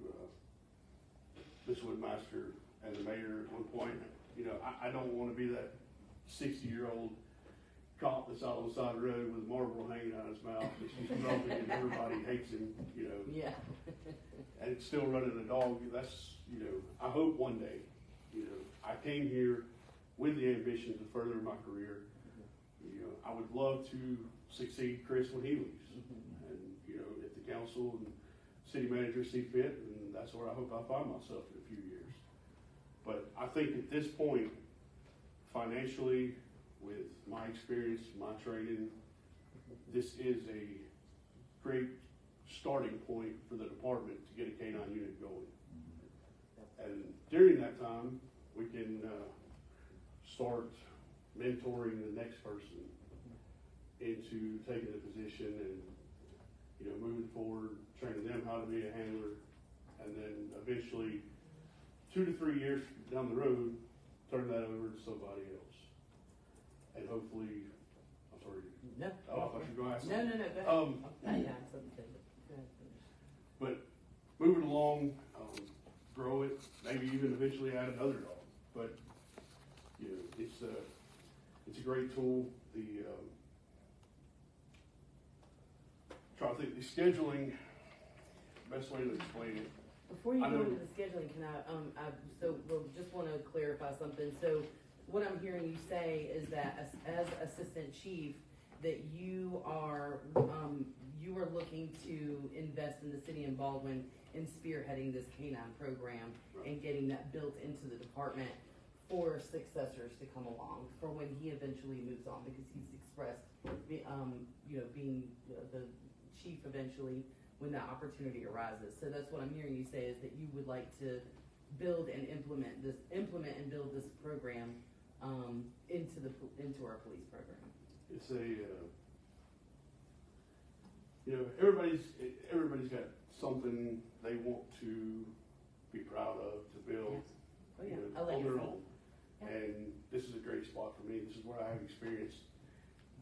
Ms. Woodmaster and the mayor at one point. You know, I don't want to be that 60-year-old cop that's out on the side of the road with a Marlboro hanging out of his mouth. He's grumpy and everybody hates him, you know. Yeah. And still running a dog. That's, you know, I hope one day, you know, I came here with the ambition to further my career. You know, I would love to succeed Chris when he leaves. And, you know, if the council and city manager see fit, and that's where I hope I find myself in a few years. But I think at this point, financially, with my experience, my training, this is a great starting point for the department to get a K-9 unit going. And during that time, we can start mentoring the next person into taking the position and, you know, moving forward, training them how to be a handler, and then eventually 2 to 3 years down the road, turn that over to somebody else. And hopefully, I'm sorry. No. Oh, I thought you were going to ask No, something. go ahead. Yeah, something to go ahead, finish. But moving along, grow it, maybe even eventually add another dog. But, you know, it's a great tool. Trying to think, the scheduling, best way to explain it. Before you I go know- into the scheduling, can so we'll just want to clarify something. So what I'm hearing you say is that as assistant chief, that you are looking to invest in the city of Baldwin in spearheading this K-9 program and getting that built into the department for successors to come along for when he eventually moves on, because he's expressed, being the chief eventually when that opportunity arises. So that's what I'm hearing you say, is that you would like to build and implement and build this program into our police program. It's everybody's got something they want to be proud of, to build. Oh yeah, You I know, like on their it. own. And this is a great spot for me. This is where I have experience.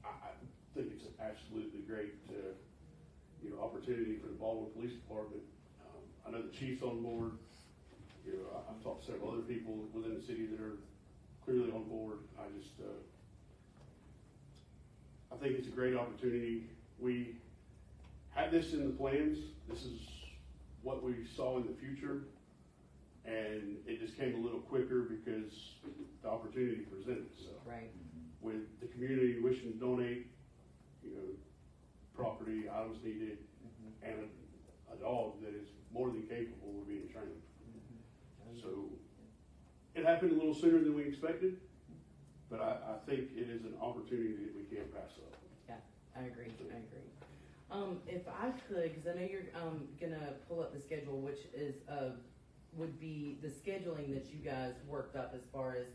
I think it's an absolutely great, opportunity for the Baldwin Police Department. I know the chief's on board. You know, I've talked to several other people within the city that are clearly on board. I think it's a great opportunity. We had this in the plans. This is what we saw in the future. And it just came a little quicker because the opportunity presented itself. Right. With the community wishing to donate, property, items needed, and a dog that is more than capable of being trained. So it happened a little sooner than we expected, but I think it is an opportunity that we can't pass up. Yeah, I agree. If I could, because I know you're gonna pull up the schedule, which is would be the scheduling that you guys worked up as far as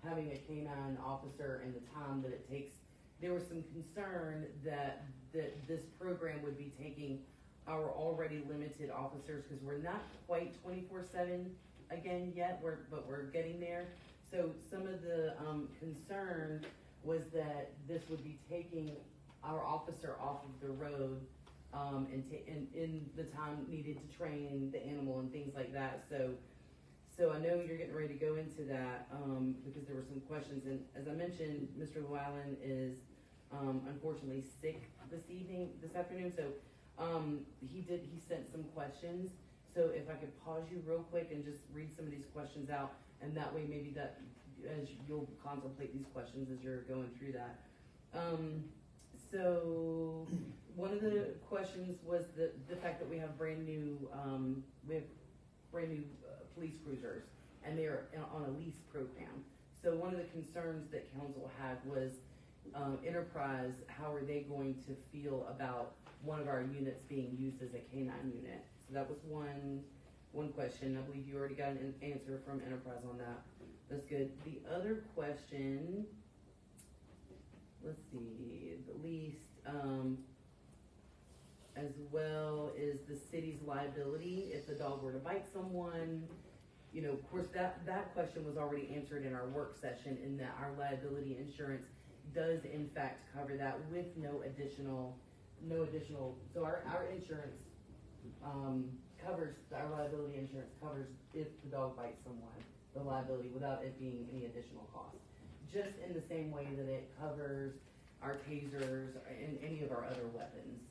having a K-9 officer and the time that it takes. There was some concern that this program would be taking our already limited officers, because we're not quite 24/7 again yet, but we're getting there. So some of the concern was that this would be taking our officer off of the road and in the time needed to train the animal and things like that. So So I know you're getting ready to go into that, because there were some questions, and as I mentioned, Mr. Llewellyn is, unfortunately sick this afternoon, so, he sent some questions. So if I could pause you real quick and just read some of these questions out, and that way maybe that, as you'll contemplate these questions as you're going through that. So one of the questions was the fact that we have brand new police cruisers, and they're on a lease program. So one of the concerns that council had was Enterprise, how are they going to feel about one of our units being used as a canine unit? So that was one question. I believe you already got an answer from Enterprise on that. That's good. The other question, let's see, the least, as well is the city's liability if the dog were to bite someone. You know, of course, that question was already answered in our work session, in that our liability insurance does in fact cover that with no additional, so our insurance, covers, our liability insurance covers if the dog bites someone, the liability, without it being any additional cost. Just in the same way that it covers our tasers and any of our other weapons.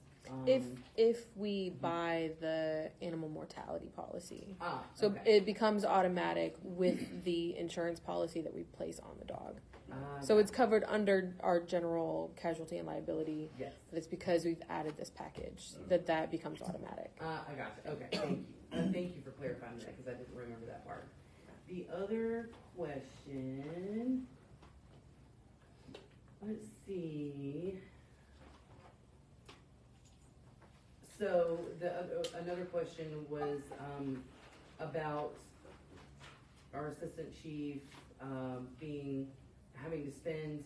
If we buy the animal mortality policy. So okay. it becomes automatic with the insurance policy that we place on the dog. So it's covered under our general casualty and liability. Yes. But it's because we've added this package that becomes automatic. I got you. Okay, thank you. Thank you for clarifying that, because I didn't remember that part. The other question, let's see. So another question was about our assistant chief having to spend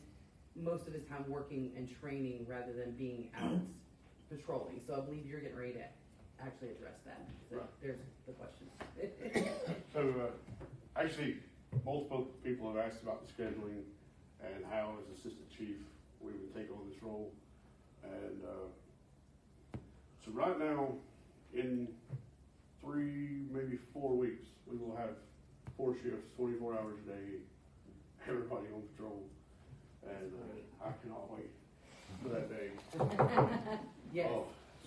most of his time working and training rather than being out patrolling. So I believe you're getting ready to actually address that. So Right. there's the question. So, actually, multiple people have asked about the scheduling and how, as assistant chief, we would take on this role. And, so right now, in 3, maybe 4 weeks, we will have 4 shifts, 24 hours a day, everybody on patrol. And I cannot wait for that day. Yes.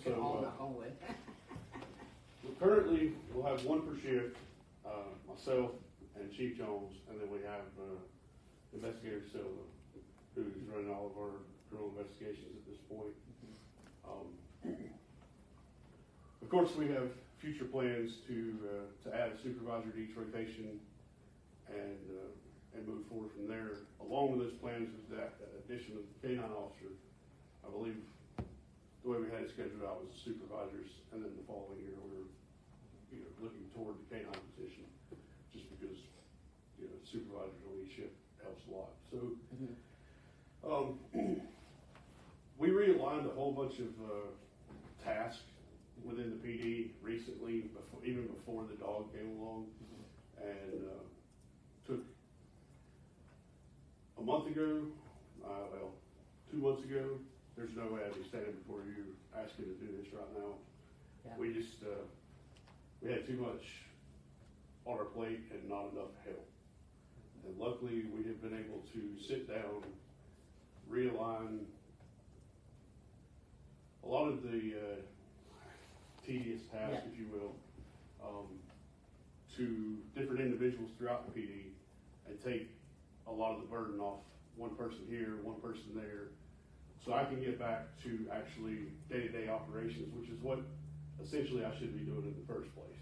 So, all knock on wood. Currently, we'll have 1 per shift, myself and Chief Jones, and then we have Investigator Silva, who's running all of our criminal investigations at this point. Of course, we have future plans to add a supervisor to each rotation and move forward from there. Along with those plans is that addition of the canine officer. I believe the way we had it scheduled out was supervisors, and then the following year we're looking toward the canine position, just because supervisors on each shift helps a lot. So we realigned a whole bunch of tasks within the PD recently, even before the dog came along, and took a month ago, 2 months ago. There's no way I'd be standing before you asking to do this right now. Yeah. We just we had too much on our plate and not enough help. And luckily, we have been able to sit down, realign a lot of the tedious tasks, if you will, to different individuals throughout the PD, and take a lot of the burden off one person here, one person there, so I can get back to actually day-to-day operations, which is what essentially I should be doing in the first place.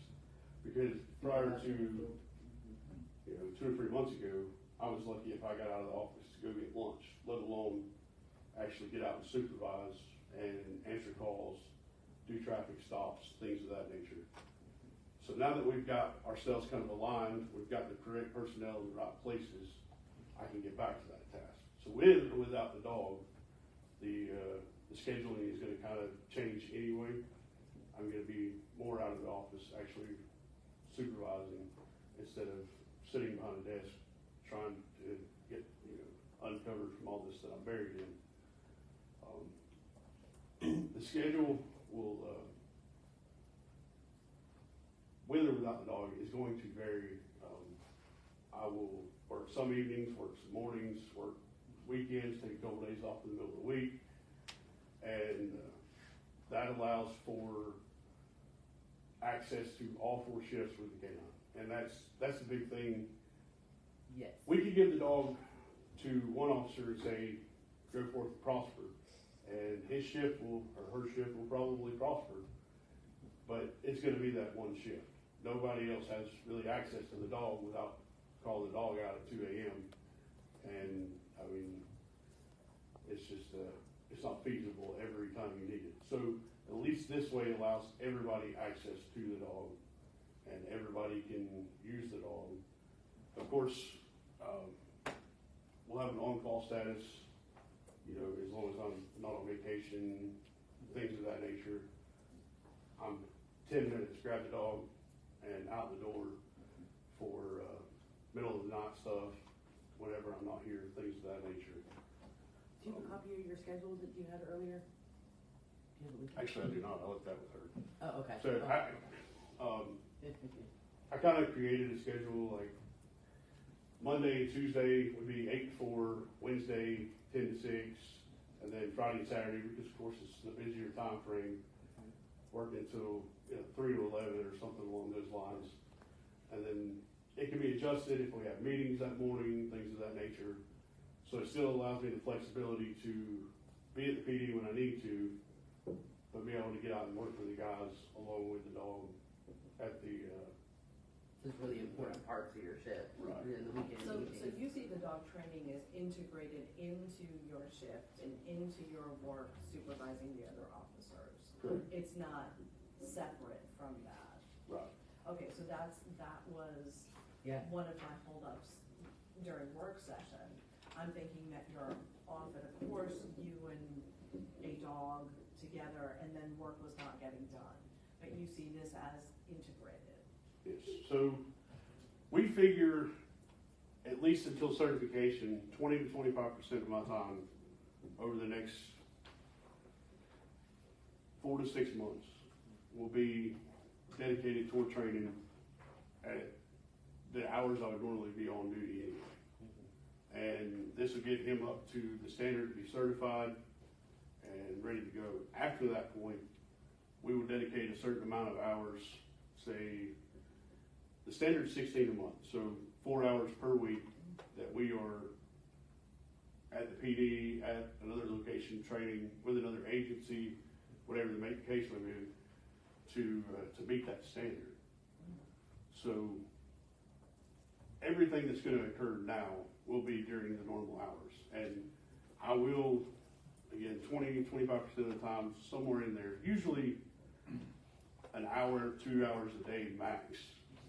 Because prior to 2 or 3 months ago, I was lucky if I got out of the office to go get lunch, let alone actually get out and supervise and answer calls, do traffic stops, things of that nature. So now that we've got ourselves kind of aligned, we've got the correct personnel in the right places, I can get back to that task. So with or without the dog, the scheduling is going to kind of change anyway. I'm going to be more out of the office actually supervising instead of sitting behind a desk trying to get uncovered from all this that I'm buried in. The schedule will with or without the dog is going to vary. I will work some evenings, work some mornings, work weekends, take a couple days off in the middle of the week. And that allows for access to all 4 shifts with the canine. And that's the big thing. Yes. We could give the dog to one officer and say, go forth and prosper. And his shift or her shift will probably prosper. But it's gonna be that one shift. Nobody else has really access to the dog without calling the dog out at 2 a.m. And, I mean, it's just, it's not feasible every time you need it. So at least this way allows everybody access to the dog and everybody can use the dog. Of course, we'll have an on-call status, you know, as long as I'm not on vacation, things of that nature. I'm 10 minutes, grab the dog and out the door for middle of the night stuff, whenever I'm not here, things of that nature. Do you have a copy of your schedule that you had earlier? Do you have it with you? Actually, I do not. I looked that with her. Oh, okay. So I kind of created a schedule like Monday and Tuesday would be 8 to 4, Wednesday 10 to 6, and then Friday and Saturday, because of course it's the busier time frame, working until 3 to 11 or something along those lines. And then it can be adjusted if we have meetings that morning, things of that nature. So it still allows me the flexibility to be at the PD when I need to, but be able to get out and work with the guys along with the dog at the, This is really important parts of your shift. Right. During the weekend So evenings. you see the dog training is integrated into your shift and into your work supervising the other officers. Correct. It's not separate from that. right. Okay, so that was Yeah. one of my holdups during work session. I'm thinking that you're off at a course, you and a dog together, and then work was not getting done. But you see this as integrated. Yes, so we figure, at least until certification, 20 to 25% of my time over the next 4 to 6 months will be dedicated toward training at the hours I would normally be on duty anyway. And this will get him up to the standard to be certified and ready to go. After that point, we will dedicate a certain amount of hours, say, the standard is 16 a month, so 4 hours per week that we are at the PD, at another location, training with another agency, whatever the case may be, to meet that standard. So everything that's going to occur now will be during the normal hours, and I will, again, 20-25% of the time, somewhere in there, usually an hour, 2 hours a day max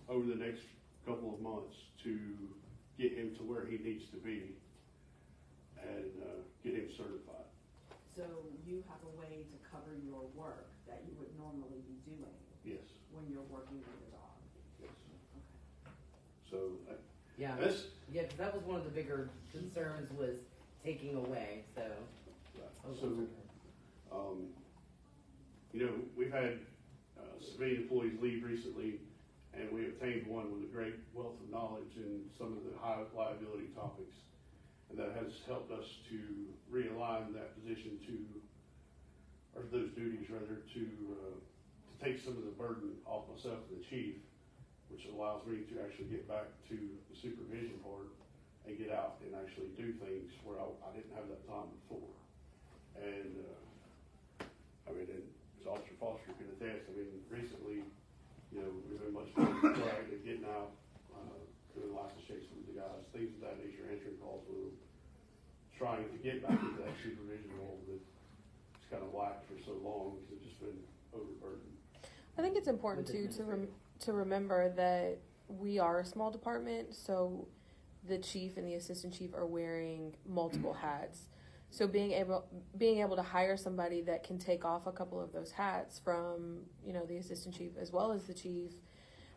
over the next couple of months to get him to where he needs to be and get him certified. So you have a way to cover your work that you would normally be doing Yes, when you're working with the dog. yes. Okay. So Yeah. that's Yeah, because that was one of the bigger concerns was taking away, so. so. You know, we've had civilian employees leave recently, and we obtained one with a great wealth of knowledge in some of the high liability topics. And that has helped us to realign that position or those duties rather, to take some of the burden off myself and the chief, which allows me to actually get back to the supervision part and get out and actually do things where I didn't have that time before. And, I mean, and as Officer Foster can attest, I mean, recently, you know, we've been much more proactive getting out, doing license checks with the guys, things of that nature, answering calls with them, trying to get back into that supervision role that it's kind of lacked for so long because it's just been overburdened. I think it's important With too administration. to remember that we are a small department, so the chief and the assistant chief are wearing multiple hats. So being able to hire somebody that can take off a couple of those hats from, you know, the assistant chief as well as the chief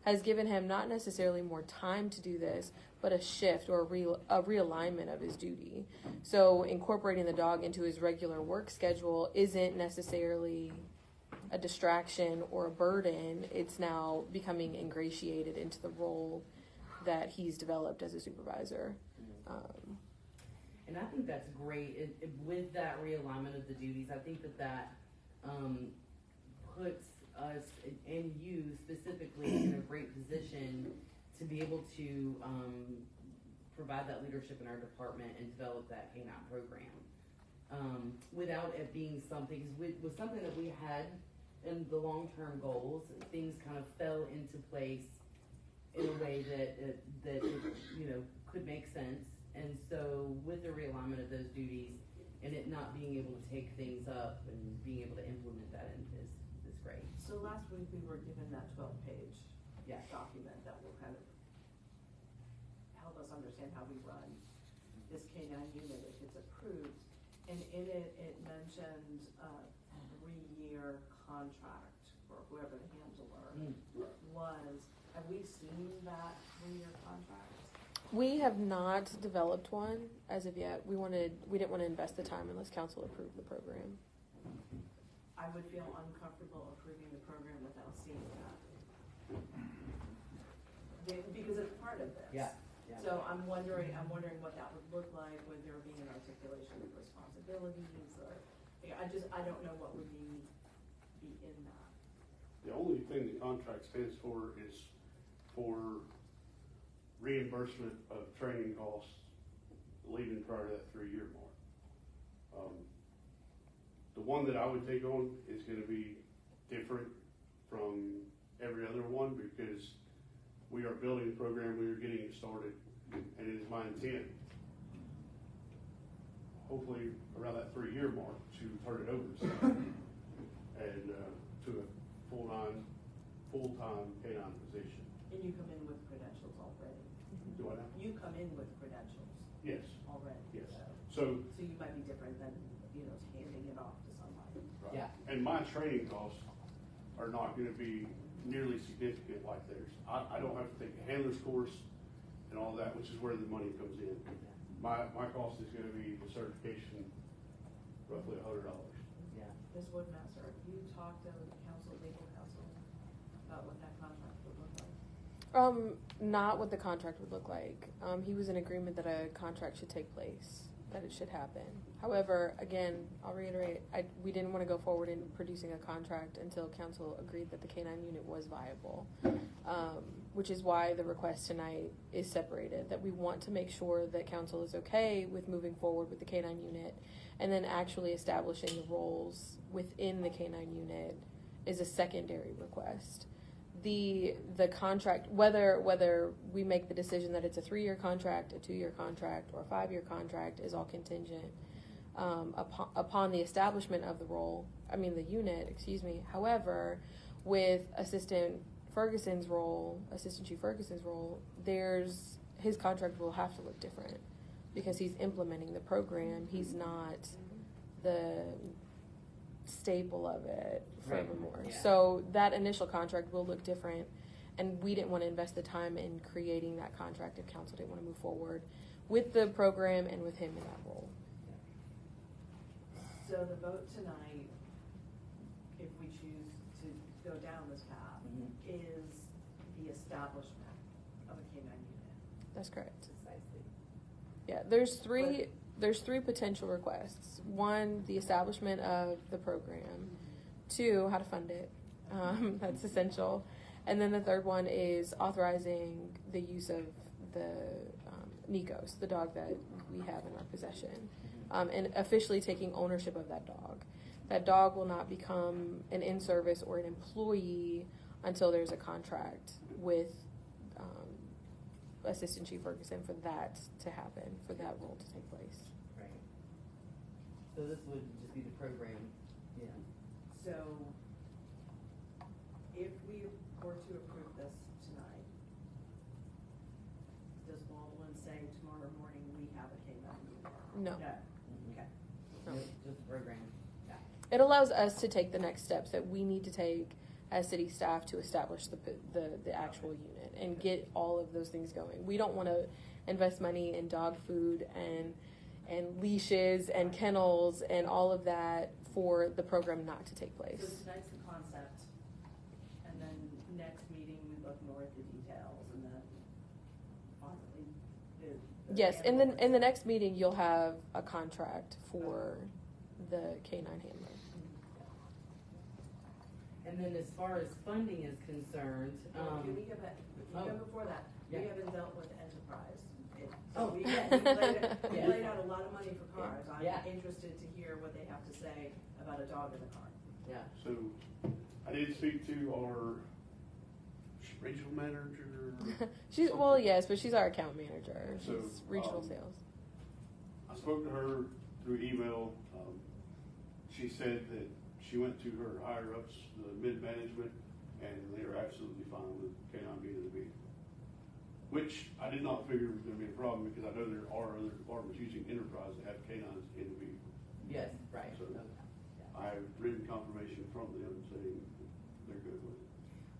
has given him not necessarily more time to do this, but a shift or a realignment of his duty. So incorporating the dog into his regular work schedule isn't necessarily a distraction or a burden. It's now becoming ingratiated into the role that he's developed as a supervisor. And I think that's great. With that realignment of the duties, I think that puts us and you specifically in a great position to be able to provide that leadership in our department and develop that K-9 program. Without it being something, because with something that we had in the long-term goals, things kind of fell into place in a way that it could make sense. And so with the realignment of those duties and it not being able to take things up and being able to implement that is great. So last week we were given that 12-page Yeah. document that will kind of help us understand how we run this K-9 unit if it's approved. And in it, it mentioned a 3-year contract for whoever the handler was. Have we seen that 3-year contract? We have not developed one as of yet. We didn't want to invest the time unless council approved the program. I would feel uncomfortable approving the program without seeing that. Because it's part of this. Yeah. So I'm wondering what that would look like, would there be an articulation of responsibilities, or, I don't know what would be in that. The only thing the contract stands for is for reimbursement of training costs leaving prior to that 3-year mark. The one that I would take on is gonna be different from every other one because we are building a program, we are getting it started, and it is my intent, hopefully around that 3-year mark, to turn it over to somebody and to a full-time K-9 position. And you come in with credentials already? Do I know? You come in with credentials Yes. already? Yes. So So, you might be different than, handing it off to somebody. Yeah. and my training costs are not gonna be nearly significant like theirs. I don't have to take a handler's course and all that, which is where the money comes in. My cost is gonna be the certification, roughly $100. Yeah. Ms. Woodmaster, have you talked to legal counsel about what that contract would look like? Not what the contract would look like. He was in agreement that a contract should take place, that it should happen. However, again, I'll reiterate, we didn't want to go forward in producing a contract until council agreed that the K-9 unit was viable, which is why the request tonight is separated, that we want to make sure that council is okay with moving forward with the K-9 unit, and then actually establishing the roles within the K-9 unit is a secondary request. The contract, whether we make the decision that it's a 3-year contract, a 2-year contract, or a 5-year contract, is all contingent upon the establishment of the unit. However, with Assistant Chief Ferguson's role, his contract will have to look different because he's implementing the program. He's not the staple of it forevermore. Yeah. So that initial contract will look different, and we didn't want to invest the time in creating that contract if council didn't want to move forward with the program and with him in that role. So the vote tonight, if we choose to go down this path, is the establishment of a K-9 unit. That's correct. Precisely. Yeah, there's three potential requests. 1, the establishment of the program. 2, how to fund it. That's essential. And then the third one is authorizing the use of the Nikos, the dog that we have in our possession, and officially taking ownership of that dog. That dog will not become an in-service or an employee until there's a contract with Assistant Chief Ferguson for that to happen, for that role to take place. Right. So this would just be the program. Yeah. So if we were to approve this tonight, does Baldwin say tomorrow morning we have a K-9 unit? No. Okay. No. Just the program. Yeah. It allows us to take the next steps that we need to take as city staff to establish the actual unit and get all of those things going. We don't want to invest money in dog food and leashes and kennels and all of that for the program not to take place. So tonight's the concept north the details and then possibly the. Yes, in the next meeting, you'll have a contract for the K-9 handler. And then as far as funding is concerned, Can we go back, even before that, we Yeah. haven't dealt with enterprise. Oh. We Yes. laid out a lot of money for cars. Yeah. I'm interested to hear what they have to say about a dog in the car. yeah, So, I did speak to our regional manager. She's something. well, yes, but she's our account manager. So, She's regional sales. I spoke to her through email. She said that she went to her higher ups, the mid-management, and they are absolutely fine with K-9 being in the vehicle. Which I did not figure was gonna be a problem, because I know there are other departments using Enterprise that have K-9s in the vehicle. yes, right. So- Okay. I have written confirmation from them saying they're good with it.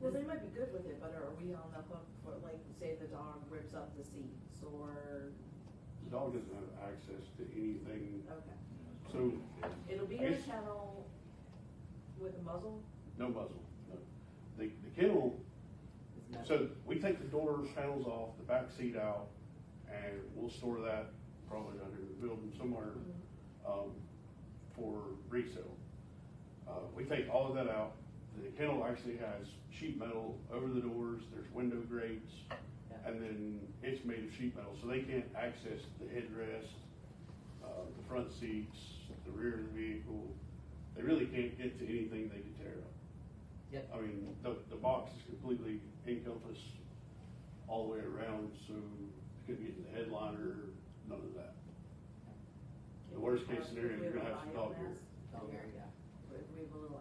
Well, they might be good with it, but are we on the hook for, like, say the dog rips up the seats or, The dog doesn't have access to anything, okay. so It'll be I in a guess- kennel with a muzzle? no muzzle. No. The kennel, It's not- so we take the door panels off, the back seat out, and we'll store that probably under the building somewhere, for resale. We take all of that out. The kennel actually has sheet metal over the doors, there's window grates, and then it's made of sheet metal, so they can't access the headrest, the front seats, the rear of the vehicle. They really can't get to anything they could tear up. Yep. I mean, the box is completely encompassed all the way around, so you couldn't get to the headliner, none of that. The worst case scenario, you're gonna have some dog hair. Oh, yeah, yeah. We have a little,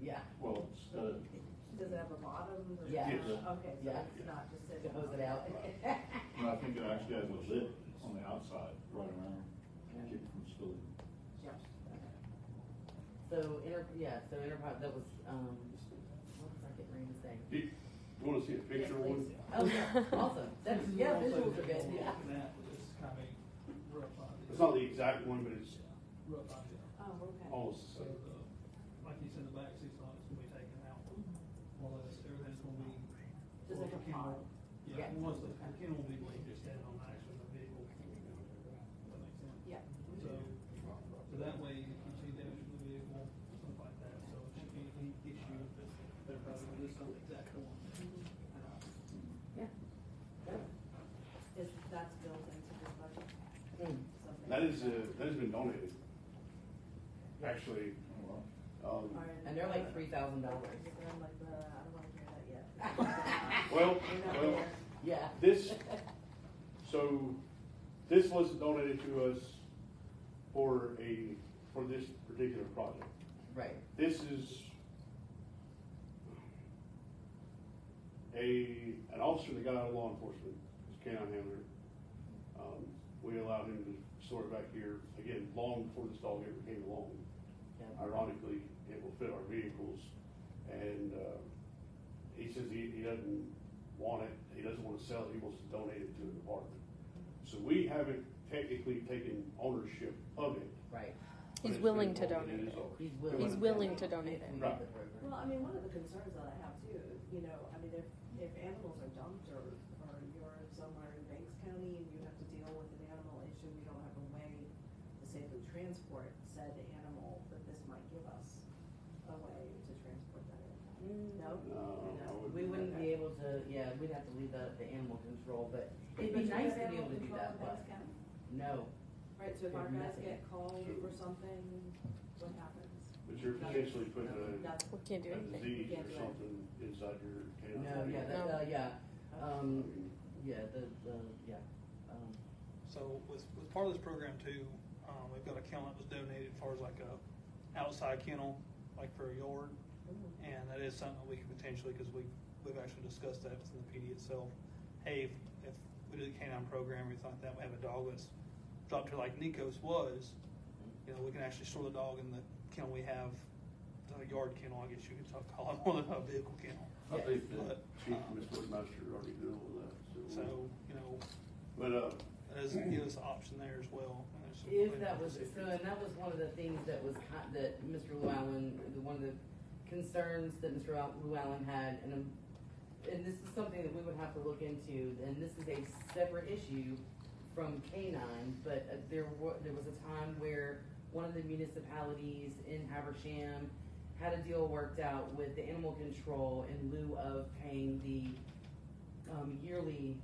Yeah, Well, does it have a bottom? Does it Yeah. have- Yes. Okay, so Yeah. it's not just to sitting. hose it out. And I think it actually has a lid on the outside, right around, keep it from spilling. Yeah. So Enterprise, that was, what was I getting ready to say? Do you wanna see a picture of one? Oh, yeah, awesome, that's, yeah, visuals are good, yeah. It's kind of a rough idea. It's not the exact one, but it's Rough idea. Oh, okay. almost the So same. like you said, the back seat's on, it's gonna be taken out. More or less, everything's gonna be. Just like a the kennel- pod. Yeah, Yeah. once the kennel will be where you just stand on actually the vehicle. That makes sense. Yeah. So that way, if you see damage to the vehicle, stuff like that, so it shouldn't be any issue if they're probably gonna do something exact one. Yeah. Is, that's built into this budget? Mm. Something? That has been donated. Actually, All right. And they're like $3,000. I'm like, I don't wanna hear that yet. well, We're not well, there. Yeah. so this wasn't donated to us for this particular project. Right, This is an officer that got out of law enforcement, his canine handler. We allowed him to store it back here, again, long before this dog ever came along. yeah, Ironically, it will fit our vehicles, and, he says he doesn't want it, he doesn't wanna sell it, he wants to donate it to the department. So we haven't technically taken ownership of it. right. but He's it's willing been to donated donate as it. ours. He's willing to donate it. We Right. did the program. Well, I mean, one of the concerns that I have too, you know, I mean, if animals are dumped or you're somewhere in Banks County and you have to deal with an animal issue, we don't have a way to safely transport said animal, that this might give us a way to transport that animal. No? No, We wouldn't be able to, yeah, we'd have to leave that up to animal control, but it'd be But you nice have to be able to animal do control that, in but Banks County? no. Right, so if our There's guys nothing. get called for something, what happens? But you're potentially putting That's, We can't do a anything. disease Can't or do something inside your canine. No, yeah, No. that, yeah, So with part of this program too, we've got a kennel that was donated as far as like a outside kennel, like for a yard. And that is something that we could potentially, because we've actually discussed that within the PD itself. Hey, if we do the canine program or anything like that, we have a dog that's dropped here like Nikos was, you know, we can actually store the dog in the kennel we have, the yard kennel, I guess you could call it, more than a vehicle kennel. I think the But, chief and Mr. Woodmaster already did all of that, So, you know, But, that doesn't give us an option there as well. And it's- if that was, so, and that was one of the things that was that Mr. Llewellyn, one of the concerns that Mr. Llewellyn had, and something that we would have to look into, and this is a separate issue from canine, but there was a time where one of the municipalities in Habersham had a deal worked out with the animal control in lieu of paying the yearly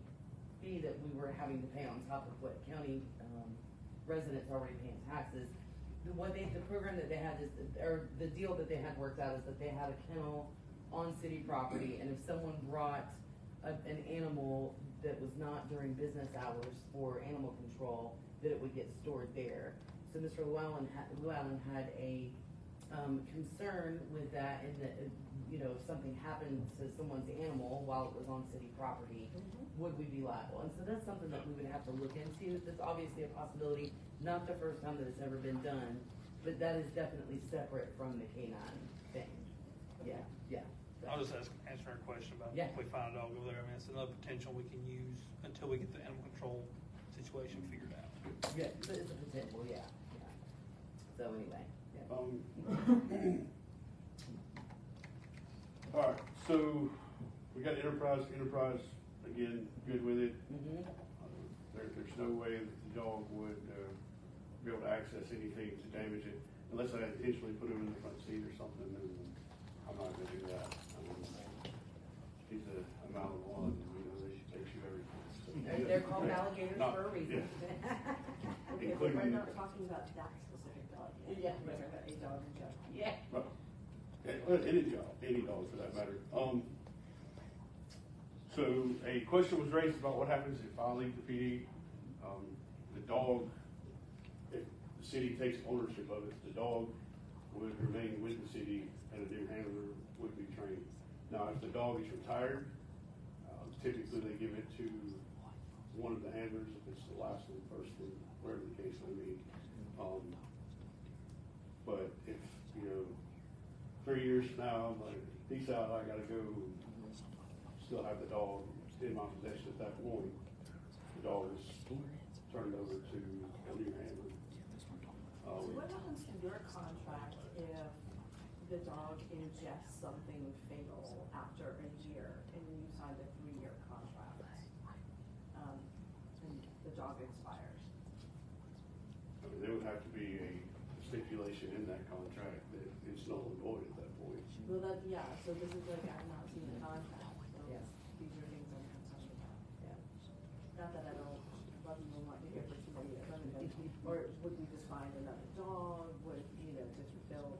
fee that we were having to pay on top of what county residents already pay in taxes. The program that they had is, or the deal that they had worked out is that they had a kennel on city property, and if someone brought an animal that was not during business hours for animal control, that it would get stored there. So Mr. Llewellyn had a concern with that, in that, you know, if something happened to someone's animal while it was on city property, would we be liable? And so that's something that we would have to look into. That's obviously a possibility, not the first time that it's ever been done, but that is definitely separate from the canine thing. Yeah. I'll just answer her question about Yeah. if we find a dog over there. I mean, it's another potential we can use until we get the animal control situation figured out. Yeah, but it's a potential, yeah. So anyway, yeah. All right, so we got Enterprise, again, good with it. Mhm. There's no way that the dog would be able to access anything to damage it, unless I intentionally put him in the front seat or something, and I'm not gonna do that. I mean, he's a mountain one, you know, they shoot everything. They're called alligators Not- for a reason. Okay, but we're not talking about that specific dog yet. Yeah. We're talking about a dog in general. Yeah. Well, any dog for that matter. So a question was raised about what happens if I leave the PD. The dog, if the city takes ownership of it, the dog would remain with the city and a new handler would be trained. Now, if the dog is retired, typically they give it to one of the handlers, if it's the last one, first one, whatever the case may be. But if, 3 years from now, I'm like, peace out, I gotta go, still have the dog in my possession at that point, the dog is turned over to a new handler. So what happens to your contract if the dog ingests something fatal after a year and you signed a 3-year contract? And the dog expires? I mean, there would have to be a stipulation in that contract that it's null and void at that point. Well, so this is like, I've not seen the contract, so Yes. these are things I'm concerned about. Yeah. Not that I don't love you and want to hear for 2 years, or would we just find another dog, would, just fulfill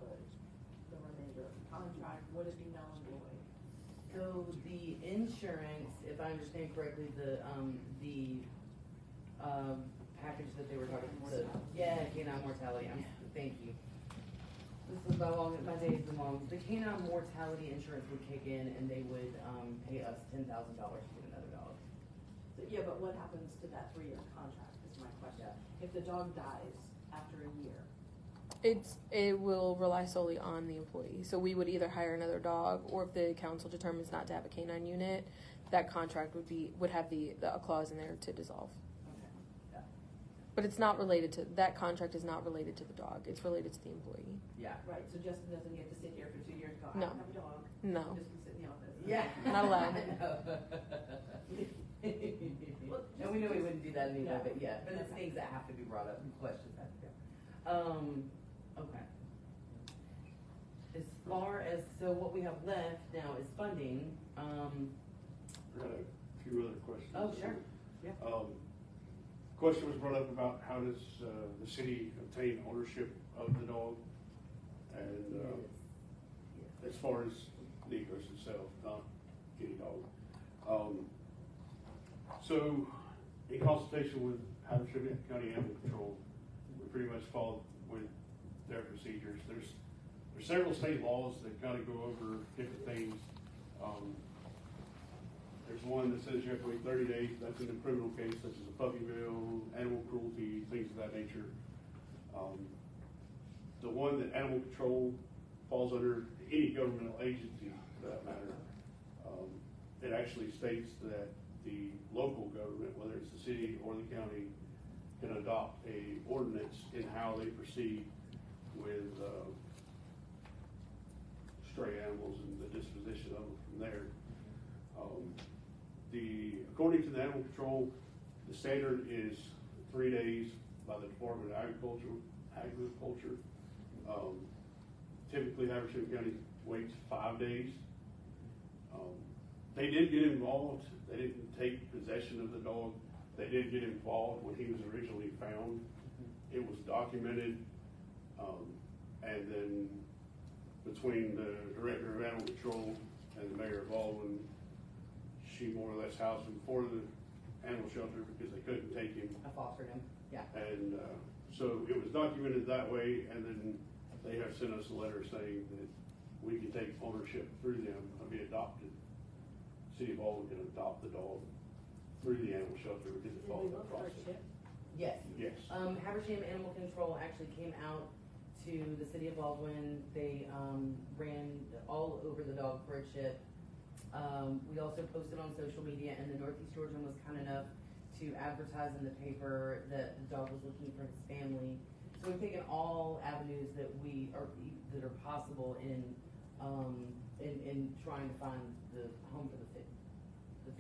the remainder of the contract, would it be null and void? So the insurance, if I understand correctly, the package that they were talking, canine mortality, thank you. This is my day's been long. The canine mortality insurance would kick in and they would, pay us $10,000 to get another dog. So, yeah, but what happens to that 3-year contract is my question. If the dog dies after a year, It will rely solely on the employee. So we would either hire another dog, or if the council determines not to have a canine unit, that contract would have a clause in there to dissolve. Okay. Yeah. But it's not related to, that contract is not related to the dog. It's related to the employee. Yeah. right, so Justin doesn't get to sit here for 2 years and go, I No. don't have a dog. No. Just be sitting in the office. Yeah. Not allowed. Well, And we know we wouldn't do that anyway, Yeah. but yeah, but it's Okay. things that have to be brought up, and questions have to go. Okay. As far as, so what we have left now is funding, I got a few other questions. Oh, sure. Yeah. Question was brought up about how does the city obtain ownership of the dog? And as far as Negros itself, not any dog. So in consultation with Habersham County Animal Control, we pretty much followed with their procedures. There's several state laws that kind of go over different things. There's one that says you have to wait 30 days. That's in a criminal case, such as a puppy mill, animal cruelty, things of that nature. The one that animal control falls under, any governmental agency for that matter, it actually states that the local government, whether it's the city or the county, can adopt a ordinance in how they proceed with stray animals and the disposition of them from there. according to the animal control, the standard is 3 days by the Department of Agriculture. Typically, Habersham County waits 5 days. They did get involved. They didn't take possession of the dog. They did get involved when he was originally found. It was documented, and then between the Director of Animal Control and the Mayor of Baldwin, she more or less housed him for the animal shelter because they couldn't take him. I fostered him, yeah. And so it was documented that way, and then they have sent us a letter saying that we can take ownership through them and be adopted. City of Baldwin can adopt the dog through the animal shelter because it follows that process. Yes. Yes. Habersham Animal Control actually came out to the city of Baldwin. They ran all over the dog for a chip. We also posted on social media, and the Northeast Georgian was kind enough to advertise in the paper that the dog was looking for his family. So we've taken all avenues that are possible in trying to find the home for the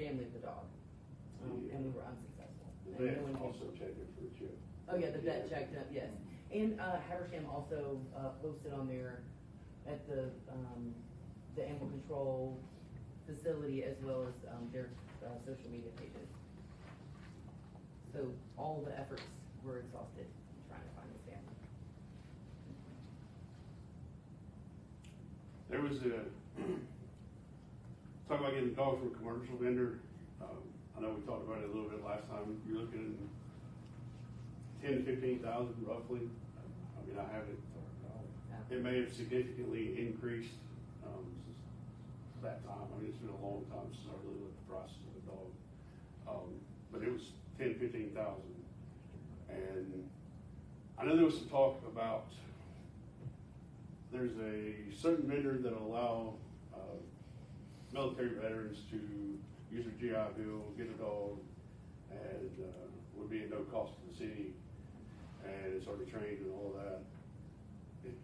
family of the dog, and we were unsuccessful. The And vet no one came also forward. checked it for a chip. Oh yeah, the vet checked up, yes. And Habersham also posted on there at the animal control facility as well as their social media pages. So all the efforts were exhausted in trying to find this family. There was talk about getting a dog from a commercial vendor. I know we talked about it a little bit last time. You're looking at 10 to 15,000 roughly. I mean, I haven't. It may have significantly increased since that time. I mean, it's been a long time since I really looked at the prices of a dog. But it was 10, 15,000. And I know there was some talk about there's a certain vendor that will allow military veterans to use their GI Bill, get a dog, and would be at no cost to the city, and it's already trained and all that.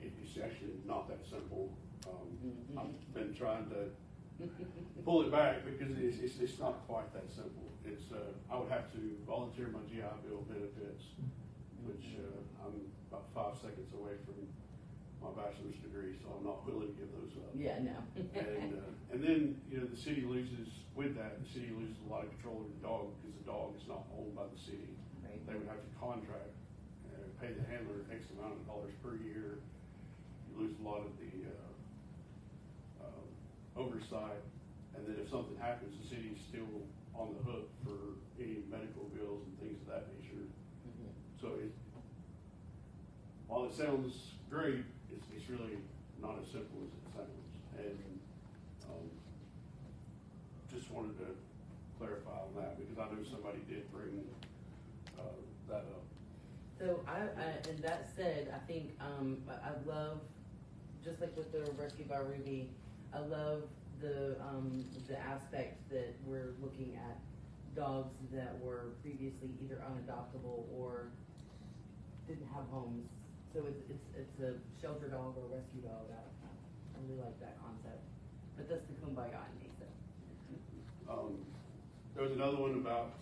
It's actually not that simple. I've been trying to pull it back because it's not quite that simple. It's I would have to volunteer my GI Bill benefits, which I'm about 5 seconds away from my bachelor's degree, so I'm not willing to give those up. Yeah, no. And then, you know, the city loses, with that, the city loses a lot of control over the dog because the dog is not owned by the city. Right. They would have to contract, pay the handler X amount of dollars per year. You lose a lot of the oversight. And then if something happens, the city's still on the hook for any medical bills and things of that nature. So while it sounds great, it's really not as simple as it sounds. And just wanted to clarify on that because I know somebody did bring that up. So and that said, I think I love, just like with the Rescue by Ruby, I love the aspect that we're looking at dogs that were previously either unadoptable or didn't have homes. So it's a shelter dog or a rescue dog. I really like that concept. But that's the kumbaya in me. So. There was another one about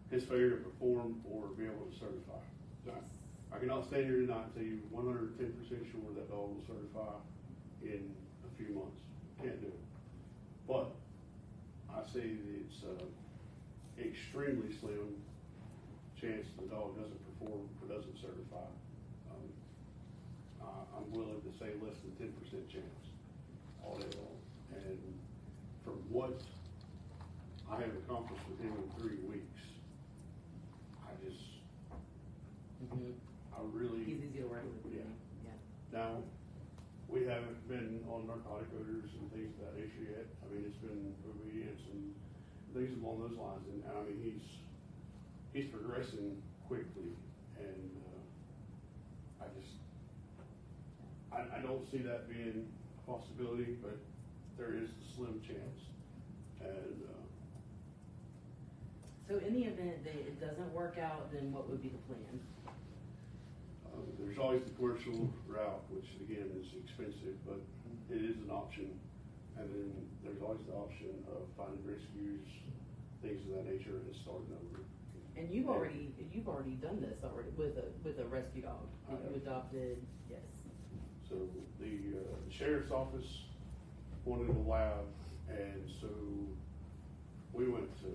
his failure to perform or be able to certify. Yes. I cannot stand here tonight and tell you 110% sure that dog will certify in a few months. Can't do it. But I say that it's extremely slim chance the dog doesn't perform or doesn't certify. I'm willing to say less than 10% chance all day long. And from what I have accomplished with him in 3 weeks, I really. He's easy to work with. Yeah. Yeah. Now, we haven't been on narcotic odors and things of that issue yet. I mean, it's been obedience and things along those lines. And I mean, he's progressing quickly, and I don't see that being a possibility, but there is a slim chance. And So in the event that it doesn't work out, then what would be the plan? there's always the commercial route, which again is expensive, but it is an option. And then there's always the option of finding rescues things of that nature, and starting over. And you've already done this already with a rescue dog. I have. You adopted, yes. So the sheriff's office wanted a lab, and so we went to,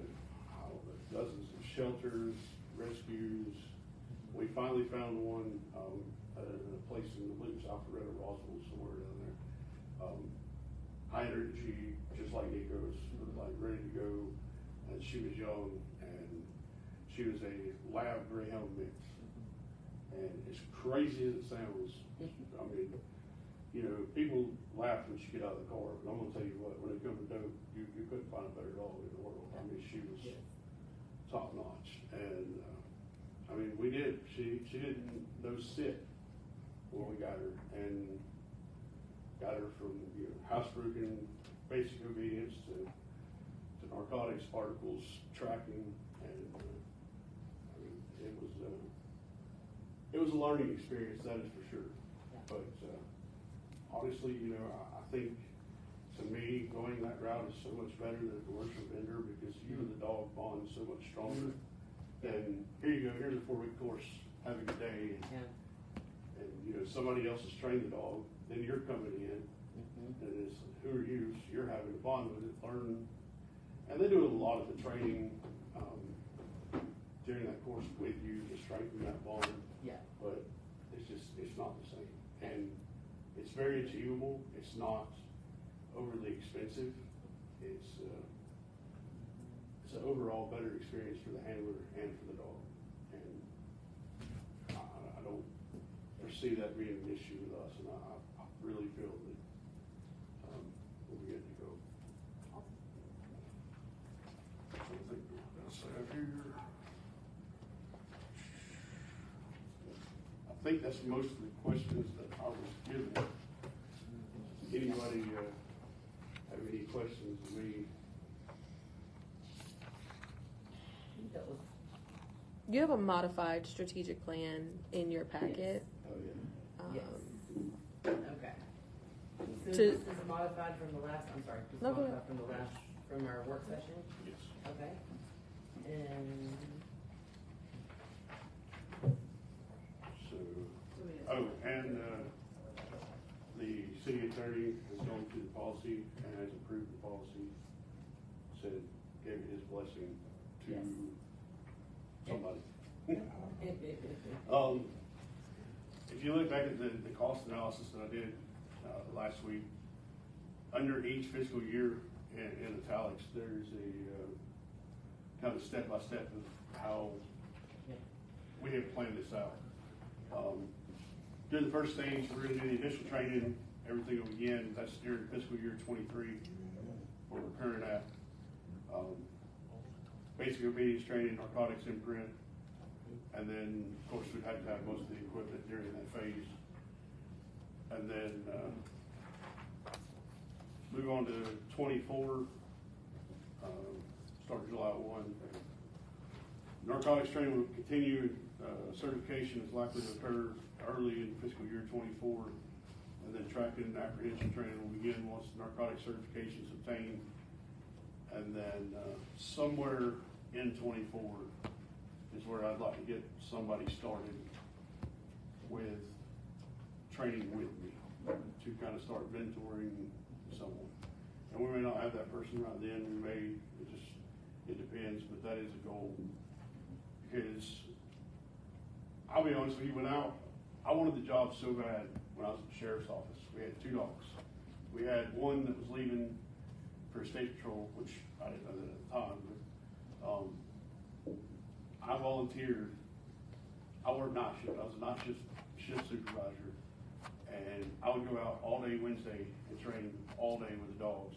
I don't know, dozens of shelters, rescues. We finally found one at a place in the Lincoln, South Loretta, Roswell, somewhere down there. High energy, just like Nico's, like ready to go. And she was young, and she was a lab greyhound mix. And as crazy as it sounds, I mean, you know, people laugh when she get out of the car, but I'm gonna tell you what, when it comes to dope, you couldn't find a better dog in the world. I mean, she was top notch, and I mean, we did. She didn't no sit when we got her, and got her from housebroken, basic obedience to narcotics, articles, tracking, and I mean, it was a learning experience, that is for sure. Yeah. But honestly, I think to me, going that route is so much better than a commercial vendor, because you and the dog bond so much stronger. And here you go, here's a 4-week course, have a good day, and somebody else has trained the dog, then you're coming in, and it's, who are you? So you're having to bond with it, learn. And they do a lot of the training during that course with you to strengthen that bond. Yeah. But it's not the same. And it's very achievable. It's not overly expensive. It's an overall better experience for the handler and for the dog. And I don't foresee that being an issue with us. And I really feel that we'll be good to go. I think that's here. I think that's most of the questions that I was given. Anybody have any questions of me? You have a modified strategic plan in your packet. Oh, yeah. Yes. Okay. So To- this is modified from the last, I'm sorry, this is No, go modified from our work session? Yes. Okay. And, So, and the city attorney has gone through the policy and has approved the policy, said, gave his blessing to Yes. somebody. If you look back at the cost analysis that I did last week, under each fiscal year in italics, there's a kind of step-by-step of how we have planned this out. During the first stage, we're going to do the initial training, everything will begin. That's during fiscal year 23, where we're current at. Basic obedience training, narcotics imprint, and then, of course, we've had to have most of the equipment during that phase. And then move on to 24, start July 1. Narcotics training will continue. Certification is likely to occur early in fiscal year 24, and then tracking and apprehension training will begin once narcotic certification is obtained. And then somewhere in 24 is where I'd like to get somebody started with training with me to kind of start mentoring someone. And we may not have that person right then, we may, it depends, but that is a goal. Because I'll be honest with you, I wanted the job so bad when I was at the sheriff's office. We had 2 dogs. We had one that was leaving for state patrol, which I didn't know that at the time, but I volunteered. I worked night shift. I was a night shift supervisor, and I would go out all day Wednesday and train all day with the dogs.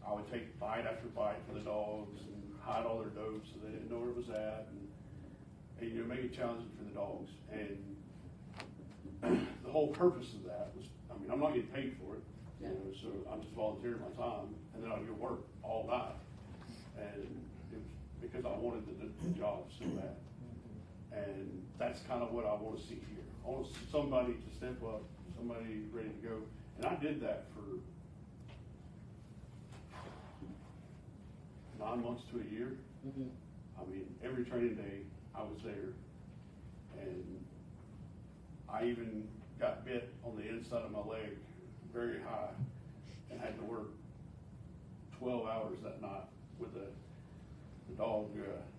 I would take bite after bite for the dogs and hide all their dope so they didn't know where it was at, and make it challenging for the dogs. And the whole purpose of that was, I'm not getting paid for it, so I'm just volunteering my time, and then I'd go work all night. And it was because I wanted the job so bad. And that's kind of what I want to see here. I want to see somebody to step up, somebody ready to go. And I did that for 9 9 months to a year. Mhm. I mean, every training day I was there, and I even got bit on the inside of my leg very high and had to work 12 hours that night with the dog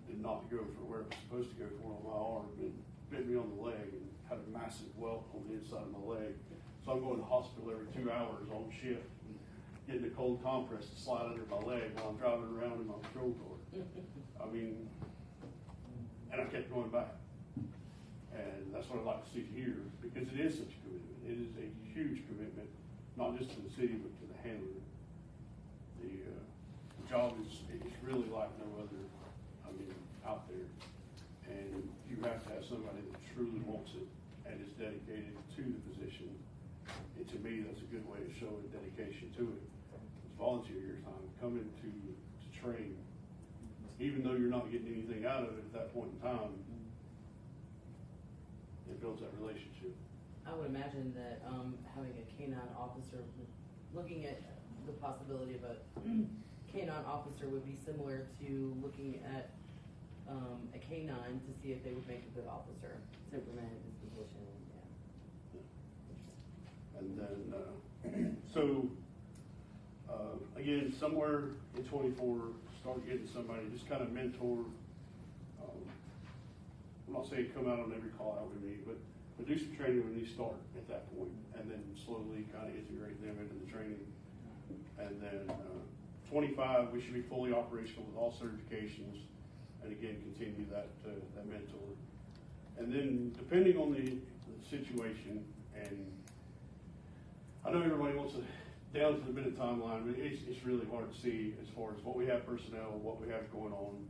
did not go for where it was supposed to go for on my arm and bit me on the leg and had a massive welt on the inside of my leg. So I'm going to the hospital every 2 hours on shift and getting a cold compress to slide under my leg while I'm driving around in my patrol car. I mean, and I kept going back. And that's what I'd like to see here, because it is such a commitment. It is a huge commitment, not just to the city, but to the handler. The job is really like no other, I mean, out there. And you have to have somebody that truly wants it and is dedicated to the position. And to me, that's a good way of showing dedication to it. It's volunteer your time, coming to train, even though you're not getting anything out of it at that point in time. It builds that relationship. I would imagine that having a canine officer, looking at the possibility of a canine officer would be similar to looking at a canine to see if they would make a good officer. Superman in this position, yeah. And then, again, somewhere in 24, start getting somebody, just kind of mentor. I'm not saying come out on every call out with me, but do some training when you start at that point, and then slowly kind of integrate them into the training. And then 25, we should be fully operational with all certifications, and again, continue that mentor. And then depending on the situation, and I know everybody wants a down to the minute timeline, but it's really hard to see as far as what we have personnel, what we have going on,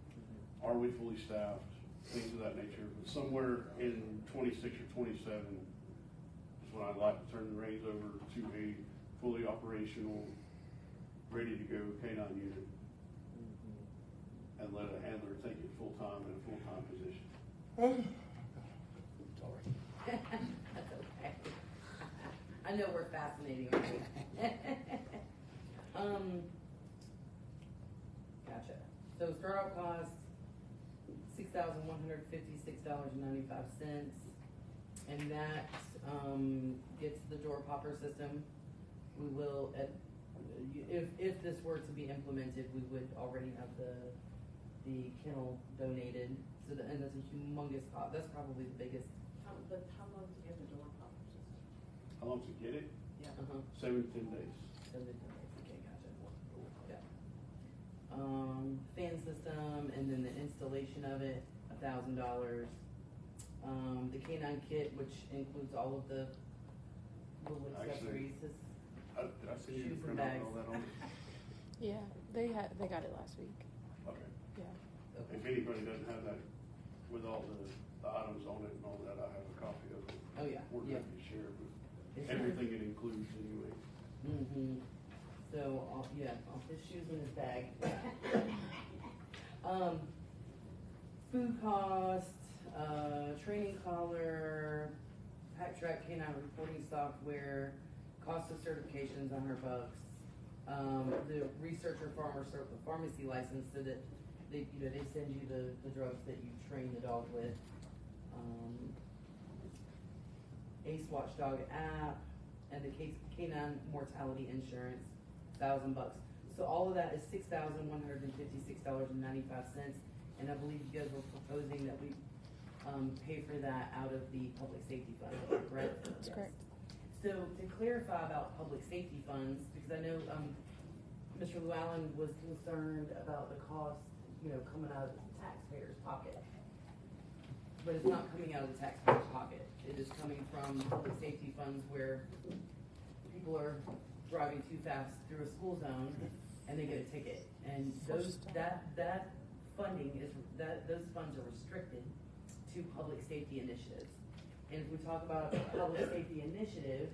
are we fully staffed, things of that nature. But somewhere in 26 or 27 is when I'd like to turn the reins over to a fully operational, ready to go canine unit, and let a handler take it full time in a full time position. Sorry. That's okay. I know we're fascinating, aren't we? Gotcha. So start out cost $6,156.95, and that gets the door popper system. We will, if this were to be implemented, we would already have the kennel donated. So and that's a humongous cost. That's probably the biggest. But how long to get the door popper system? How long to get it? Yeah. 7 to 10 days. Okay, gotcha. Yeah. Fan system, and then the installation of it, $1,000. The canine kit, which includes all of the little accessories. I see you Shoes and print out bags. all that on it. Yeah, they got it last week. Okay. Yeah. If anybody doesn't have that with all the items on it and all that, I have a copy of it. Oh, yeah, We're yeah. happy to share with It's everything it includes anyway. Mm-hmm. So, his shoes in his bag. Food cost, training collar, pack track canine reporting software, cost of certifications, $100. The researcher farmer pharmacy license, so that they send you the drugs that you train the dog with. Ace Watchdog app, and the canine mortality insurance, $1,000. So all of that is $6,156.95, and I believe you guys were proposing that we pay for that out of the public safety fund, correct? That's correct. So to clarify about public safety funds, because I know Mr. Llewellyn was concerned about the cost, coming out of the taxpayer's pocket. But it's not coming out of the taxpayer's pocket. It is coming from public safety funds where people are driving too fast through a school zone and they get a ticket. And that funding those funds are restricted to public safety initiatives. And if we talk about a public safety initiative,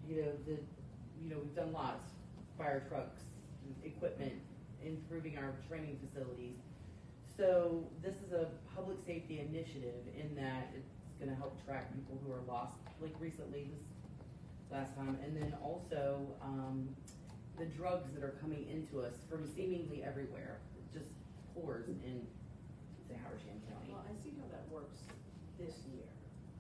we've done lots, fire trucks, equipment, improving our training facilities. So this is a public safety initiative in that it's gonna help track people who are lost, like recently, this last time. And then also, the drugs that are coming into us from seemingly everywhere, just pours in, say, Habersham County. Well, I see how that works this year.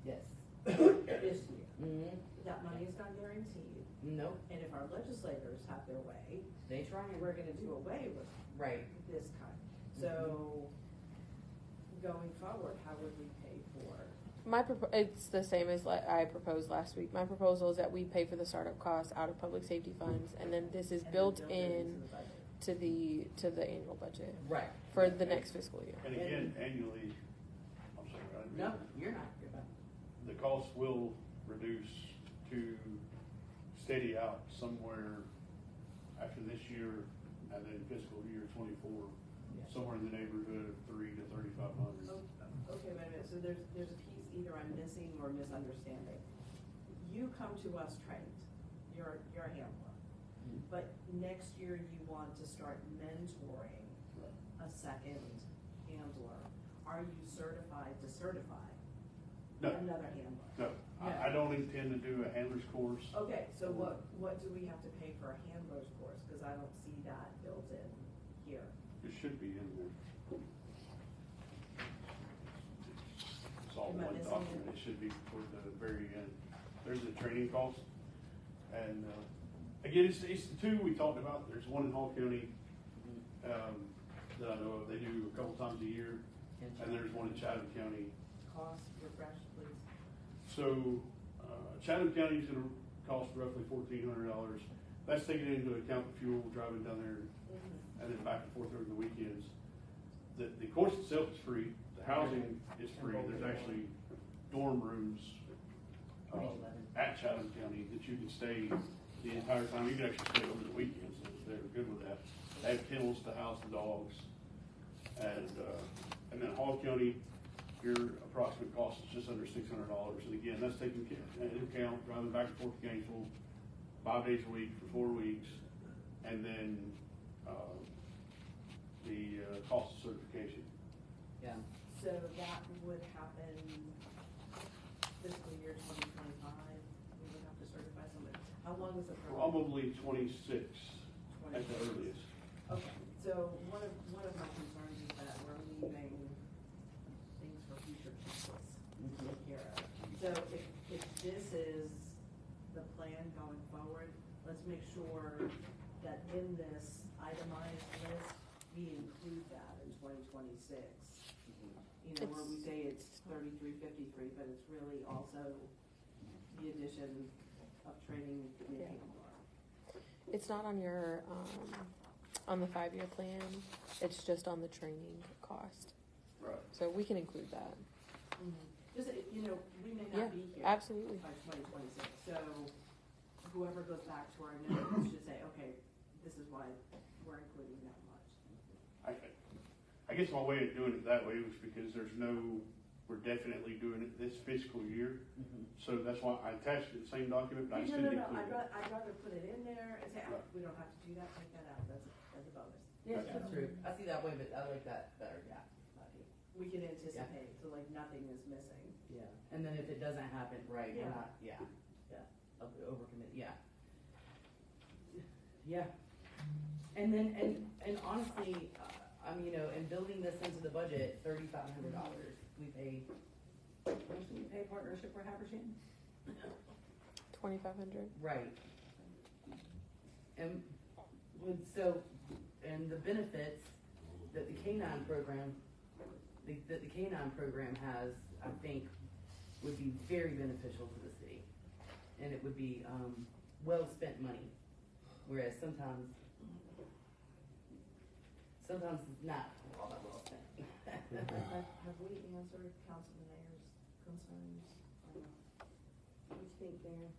Yes. This year. Mm-hmm. That money is not guaranteed, Nope, and if our legislators have their way, they try and, we're gonna do away with right. this kind. So, going forward, how would we pay for? It's the same as I proposed last week. My proposal is that we pay for the startup costs out of public safety funds, and then this is and built then in into the budget? to the annual budget Right. for the next fiscal year. And again, annually, I'm sorry, I didn't mean No, to- you're not. You're fine. the cost will reduce to steady out somewhere after this year and then fiscal year 24, somewhere in the neighborhood of $300 to $3,500. Oh, okay, wait a minute, so there's a piece either I'm missing or misunderstanding. You come to us trained, you're a handler, but next year you want to start mentoring a second handler. Are you certified to certify No. another handler? No, I don't intend to do a handler's course. Okay, so what do we have to pay for a handler's course? Cause I don't see that built in here. It should be in there. It's all Am I one missing document, it? it should be toward the very end. There's a training cost. And, again, it's the two we talked about. There's one in Hall County, that I know of, they do a couple times a year. And there's one in Chatham County. Cost, refresh, please. So, Chatham County is gonna cost roughly $1,400. That's taking into account the fuel, driving down there, and then back and forth over the weekends. The course itself is free, the housing is free, there's actually dorm rooms, at Chatham County that you can stay the entire time, you can actually stay over the weekends, if they're good with that. They have kennels to house the dogs, and then Hall County, your approximate cost is just under $600, and again, that's taking into account driving back and forth to Gainesville 5 days a week for 4 weeks, and then, the cost of certification. Yeah. So that would happen fiscal year 2025, we would have to certify somebody. How long is the program? Probably 26 at the earliest. Okay, so one of my concerns is that we're leaving things for future people to take care of. So if this is the plan going forward, let's make sure that in this itemized list, we include that in 2026. You know, where we say it's 3353, but it's really also the addition of training the Yeah. handler. It's not on your on the 5-year plan. It's just on the training cost. Right. So we can include that. Just, you know, we may Yeah, not be here. absolutely. By 2026, so whoever goes back to our notes should say, okay, this is why we're including that much. I guess my way of doing it that way was because we're definitely doing it this fiscal year. So that's why I attached it in the same document, but I just No, didn't no, include it. I'd rather put it in there and say, Right. we don't have to do that, take that out, that's a bonus. Yeah, Gotcha. that's true. I see that way, but I like that better, yeah. I do. We can anticipate, so like nothing is missing. Yeah, and then if it doesn't happen, right, we're Yeah. not, yeah. Yeah. Overcommit, yeah. Yeah. And then, and honestly, you know, in building this into the budget, $3,500, we pay, how much do we pay partnership for Habersham? 2,500. Right. And and the benefits that the K-9 program, that the K-9 program has, I think, would be very beneficial to the city. And it would be, well-spent money, whereas sometimes it's not all that well spent. Have we answered Councilman Ayer's concerns? What do you think there?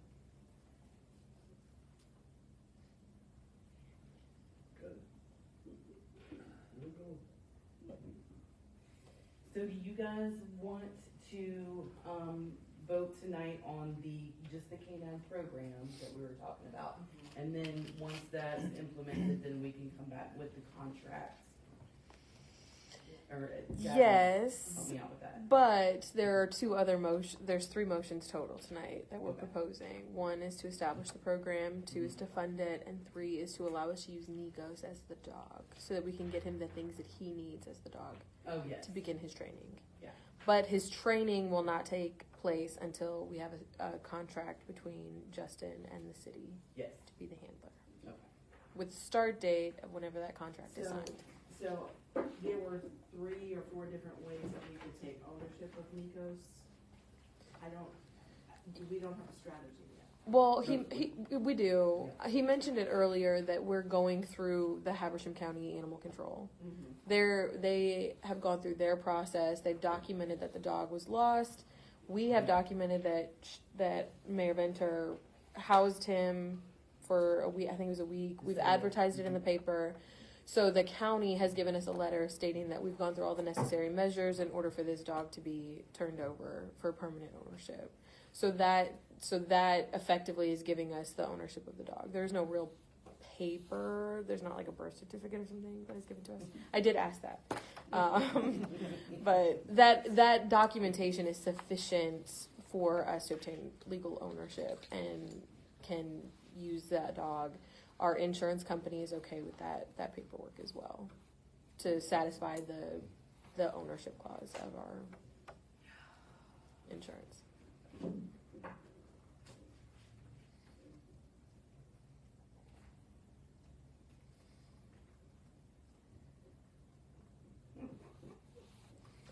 So do you guys want to, vote tonight on just the K-9 program that we were talking about? And then, once that's implemented, then we can come back with the contracts. Or Jasmine, Yes, help me out with that. but there are there's 3 motions total tonight that we're Okay. proposing. 1 is to establish the program, 2 is to fund it, and 3 is to allow us to use Nikos as the dog so that we can get him the things that he needs as the dog Oh, yes. to begin his training. Yeah. But his training will not take place until we have a contract between Justin and the city Yes. to be the handler. Okay. With start date of whenever that contract is So- signed. So there were 3 or 4 different ways that we could take ownership of Nikos. We don't have a strategy yet. Well, we do. He mentioned it earlier that we're going through the Habersham County Animal Control. They have gone through their process. They've documented that the dog was lost. We have documented that Mayor Venter housed him for a week. I think it was a week. We've advertised it in the paper. So the county has given us a letter stating that we've gone through all the necessary measures in order for this dog to be turned over for permanent ownership. So that effectively is giving us the ownership of the dog. There's no real paper. There's not like a birth certificate or something that is given to us. I did ask that. But that documentation is sufficient for us to obtain legal ownership and can use that dog. Our insurance company is okay with that paperwork as well to satisfy the ownership clause of our insurance.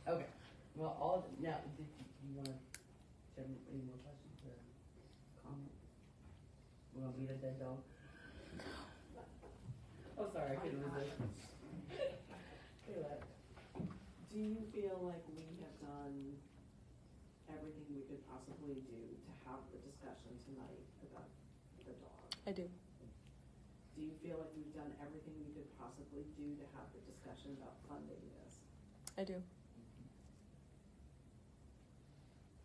Okay. Well, now, did you want to have any more questions or comments? We want to beat a dead dog? Oh, sorry, I couldn't resist. Say that. Do you feel like we have done everything we could possibly do to have the discussion tonight about the dog? I do. Do you feel like we've done everything we could possibly do to have the discussion about funding this, I do.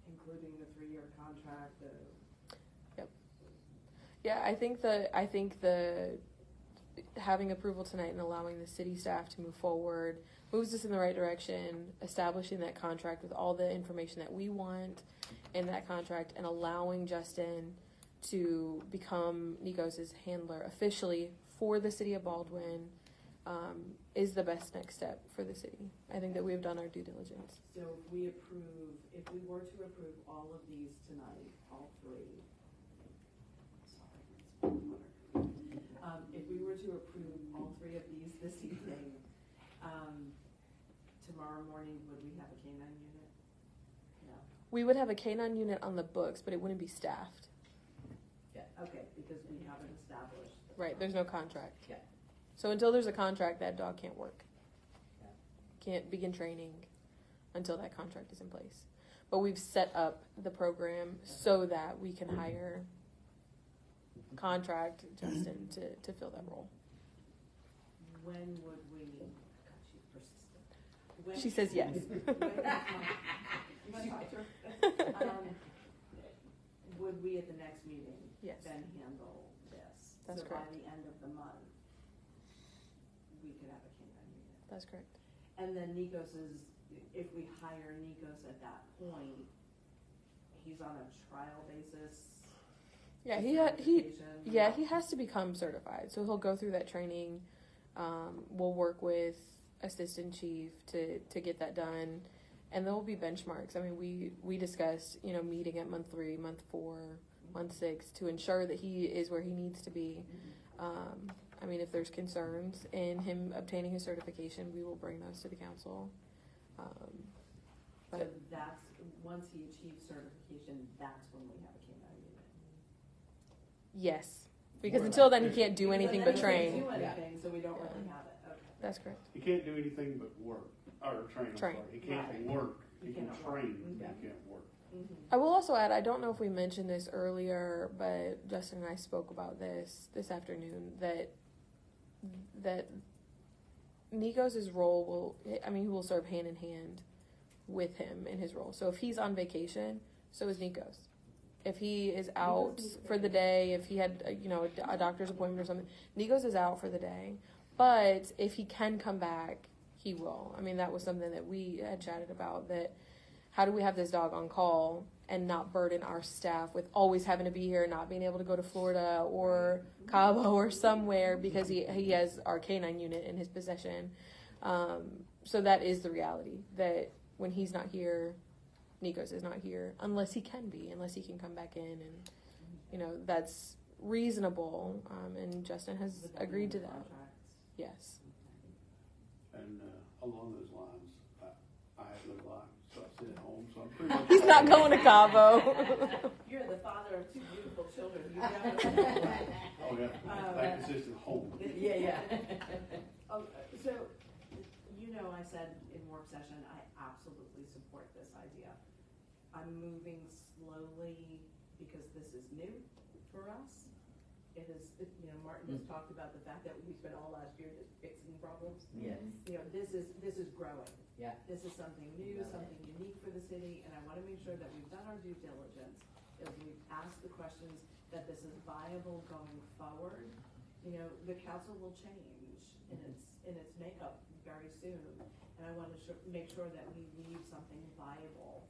including the 3-year contract, Yeah, I think the having approval tonight and allowing the city staff to move forward moves us in the right direction, establishing that contract with all the information that we want in that contract, and allowing Justin to become Nikos' handler officially for the city of Baldwin is the best next step for the city. I think that we have done our due diligence. So if we were to approve all of these tonight, all 3, sorry, it's water. If we were to approve all 3 of these this evening, tomorrow morning, would we have a K-9 unit? No. We would have a K-9 unit on the books, but it wouldn't be staffed. Yeah. Okay, because we haven't established. Right, there's no contract. Yeah. So until there's a contract, that dog can't work. Yeah. Can't begin training until that contract is in place. But we've set up the program so that we can hire, contract Justin to fill that role. When would we, God, she's persistent. When- She says yes. You wanna talk to her? Would we at the next meeting Yes. then handle this? That's correct. So by the end of the month, we could have a K-9 unit. That's correct. And then if we hire Nikos at that point, he's on a trial basis? Yeah, he has to become certified. So he'll go through that training. We'll work with assistant chief to get that done, and there will be benchmarks. I mean, we discussed meeting at month 3, month 4, month 6 to ensure that he is where he needs to be. I mean, if there's concerns in him obtaining his certification, we will bring those to the council. So that's, once he achieves certification, that's when we have a K-9 unit? Yes, because until then he can't do anything but He train. can't do anything, so we don't really have it, okay. That's correct. He can't do anything but work, or train, I'm Train. sorry. He can't Right. work. He He can cannot work. train, but Yeah. he can't work. I will also add, I don't know if we mentioned this earlier, but Justin and I spoke about this afternoon, that Nikos' role he will serve hand in hand with him in his role. So if he's on vacation, so is Nikos. If he is out for the day, if he had a doctor's appointment or something, Nikos is out for the day. But if he can come back he will. I mean, that was something that we had chatted about, that how do we have this dog on call and not burden our staff with always having to be here, not being able to go to Florida or Cabo or somewhere because he has our canine unit in his possession. So that is the reality, that when he's not here, Nikos is not here, unless he can come back in, and, you know, that's reasonable, and Justin has Would that be agreed in to the that. contracts? Yes. And along those lines, I have no life, so I sit at home, so I'm pretty much. He's not going to Cabo. You're the father of two beautiful children. You definitely. Oh, yeah, that consistent home. Yeah. So, you know, I said in work session, I absolutely support this idea. I'm moving slowly because this is new for us. It is, you know, Martin just talked about the fact that we spent all last year just fixing problems. Yes. You know, this is growing. Yeah. This is something new, Love it. something unique for the city, and I wanna make sure that we've done our due diligence, that we've asked the questions, that this is viable going forward. You know, the council will change in its makeup very soon, and I wanna make sure that we leave something viable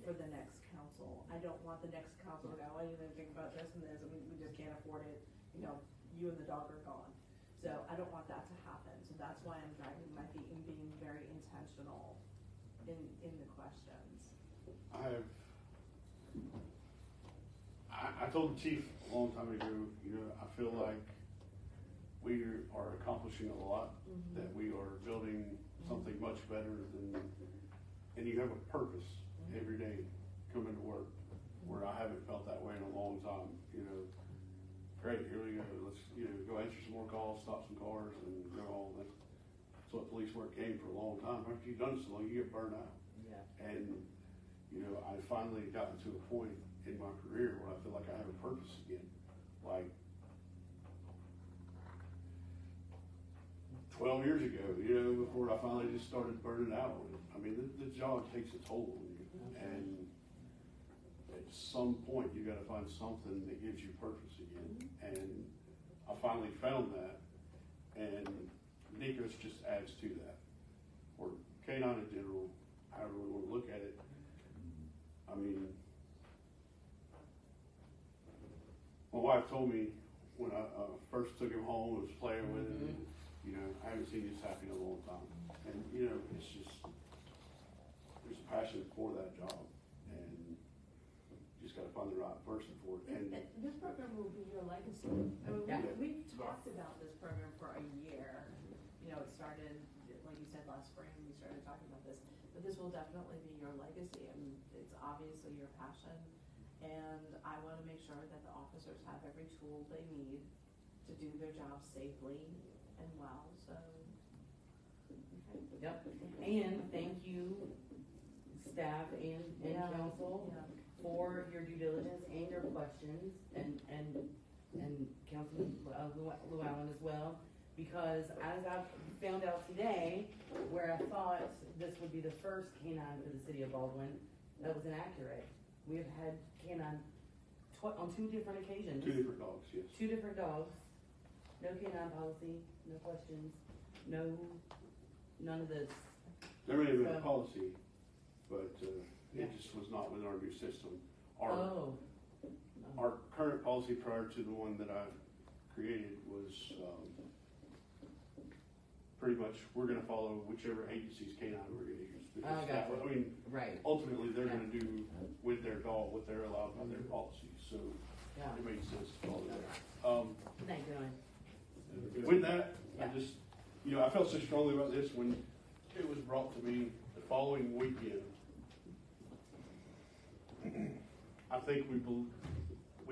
for the next council. I don't want the next council to go, oh, you didn't think about this and this, and we just can't afford it, you know, you and the dog are gone. So I don't want that to happen, so that's why I'm dragging my feet and being very intentional in the questions. I told the chief a long time ago, you know, I feel like we are accomplishing a lot, that we are building something much better than, and you have a purpose every day coming to work, where I haven't felt that way in a long time, you know. Great, here we go, let's, you know, go answer some more calls, stop some cars, and go all that. That's what police work came for a long time. After you've done it so long, you get burned out. Yeah. And, you know, I finally gotten to a point in my career where I feel like I have a purpose again. Like 12 years ago, you know, before I finally just started burning out. I mean, the job takes a toll on you. And at some point, you gotta find something that gives you purpose again. And I finally found that. And Nikos just adds to that. Or K9 in general, however we wanna look at it. I mean, my wife told me when I first took him home and was playing with him, you know, I haven't seen this happy in a long time. And, you know, it's just, there's a passion for that job. And you just gotta find the right person for it. And This program will be your legacy. I mean, Yeah. we've talked about this program for a year. You know, it started, like you said, last spring, we started talking about this. But this will definitely be your legacy, and it's obviously your passion. And I wanna make sure that the officers have every tool they need to do their job safely and well, so. Okay. Yep. And thank you, staff and Yeah. council, Yeah. for your due diligence and your questions, and Councilman Llewellyn as well, because as I found out today, where I thought this would be the first canine for the city of Baldwin, that was inaccurate. We have had canine on 2 different occasions. 2 different dogs, yes. 2 different dogs, no canine policy, no questions, none of this. There may have been a So- policy, but Yeah. it just was not within our new system. Oh. Our current policy prior to the one that I created was pretty much, we're gonna follow whichever agency's canine we're gonna use. Because that, gotcha. I mean, Right, ultimately, they're Yeah. gonna do with their dog what they're allowed by their policy, so yeah. it makes sense to follow that. Thank you. With that, I Yeah. just, you know, I felt so strongly about this when it was brought to me the following weekend. I think we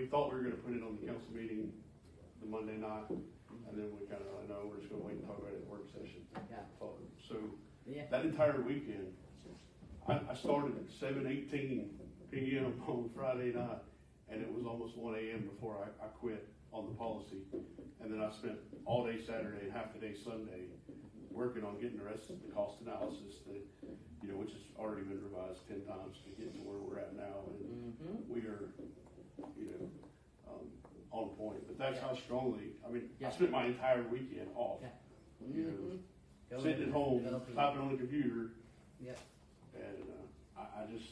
thought we were gonna put it on the council meeting the Monday night, and then we kinda, no, we're just gonna wait and talk about it at the work session. Yeah. So, Yeah. that entire weekend, I started at 7:18 PM on Friday night, and it was almost 1 AM before I quit on the policy. And then I spent all day Saturday and half the day Sunday working on getting the rest of the cost analysis that, you know, which has already been revised 10 times to get to where we're at now. And we are, you know, on point. But that's how strongly, I mean, I Yeah. spent my entire weekend off. Yeah. You know, Go sitting ahead. at home, Developing. typing on the computer, Yep. and, I just,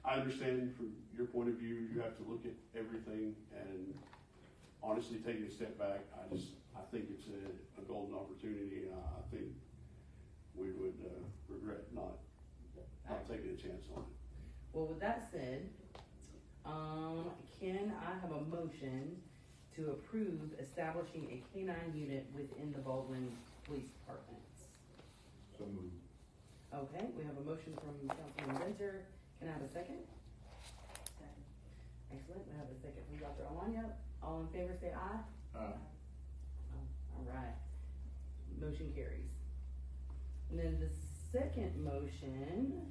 I understand from your point of view, you have to look at everything, and honestly, taking a step back, I think it's a golden opportunity, and I think we would, regret not taking a chance on it. Well, with that said, can I have a motion to approve establishing a K-9 unit within the Baldwin Police Department? So moved. Okay, we have a motion from Councilman Venture. Can I have a second? Second. Excellent, we have a second from Dr. Alanya. All in favor say aye. Aye. All right, motion carries. And then the second motion,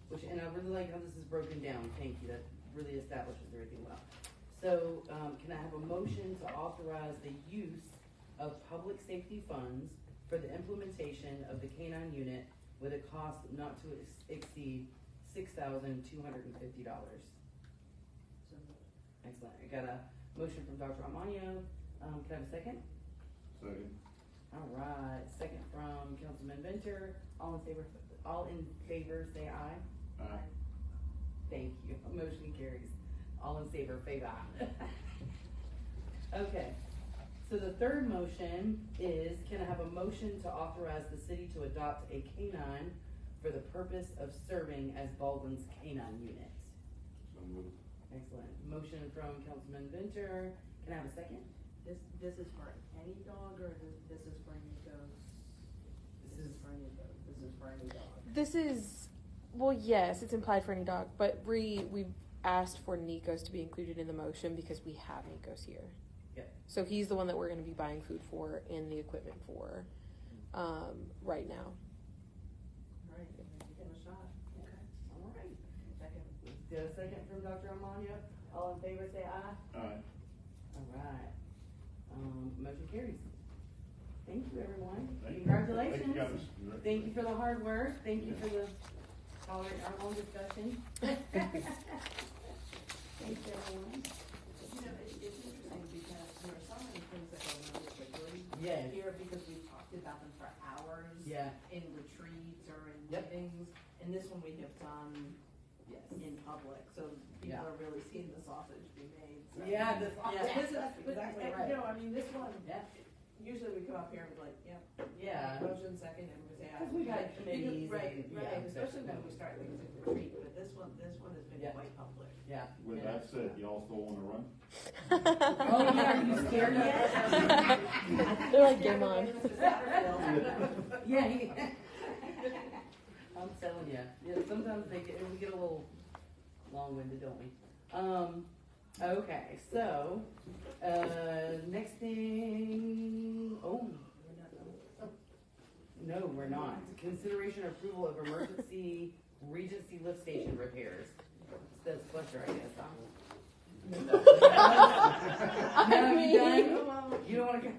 which, and I really like how this is broken down, thank you, that really establishes everything well. So, can I have a motion to authorize the use of public safety funds for the implementation of the K-9 unit with a cost not to exceed $6,250? So moved. Excellent, I got a motion from Dr. Armano, can I have a second? Second. All right, second from Councilman Venture. All in favor, say aye. Aye. Thank you. Motion carries. All in favor, say aye. Okay. So the third motion is, can I have a motion to authorize the city to adopt a K-9 for the purpose of serving as Baldwin's K-9 unit? So moved. Excellent. Motion from Councilman Venture. Can I have a second? This is for any dog, or this is for Nico's? This is for Nico, this is for any dog. This is, well, yes, it's implied for any dog, but we've asked for Nikos to be included in the motion because we have Nikos here. Yep. So he's the one that we're going to be buying food for and the equipment for right now. All right, give him a shot. Okay. All right. Second. Got a second from Dr. Armano. All in favor, say aye. Aye. All right. Motion carries. Thank you, everyone. Thank you. Congratulations. Thank you, guys. Thank you for the hard work. Thank you for the tolerating our long discussion. Thanks, everyone. You know, it's interesting because there are so many things that go really quickly. Yes. Here, because we've talked about them for hours. Yeah. In retreats or in Yep. meetings, and this one we have done Yes. in public, so people Yeah. are really seeing the sausage be made, so. Yeah, this, Yeah, yeah, this is, that's but, exactly and, right. you know, I mean, this one, Yeah. usually we come up here and be like, yep. Yeah. Motion second, and we say aye. 'Cause we got Because- committees Right, and- right, yeah. especially when we start things in retreat, but this one has been Yeah. quite public. Yeah. With Yeah. that said, y'all still wanna run? Oh, yeah, are you scared yet? They're like, game on. Mr. Satterfield. Yeah. I'm telling you. Yeah, sometimes we get a little long-winded, don't we? Okay, so, next thing, no, we're not. Consideration approval of emergency Regency lift station repairs. That's pleasure, I guess, huh? No, you done? You don't wanna go?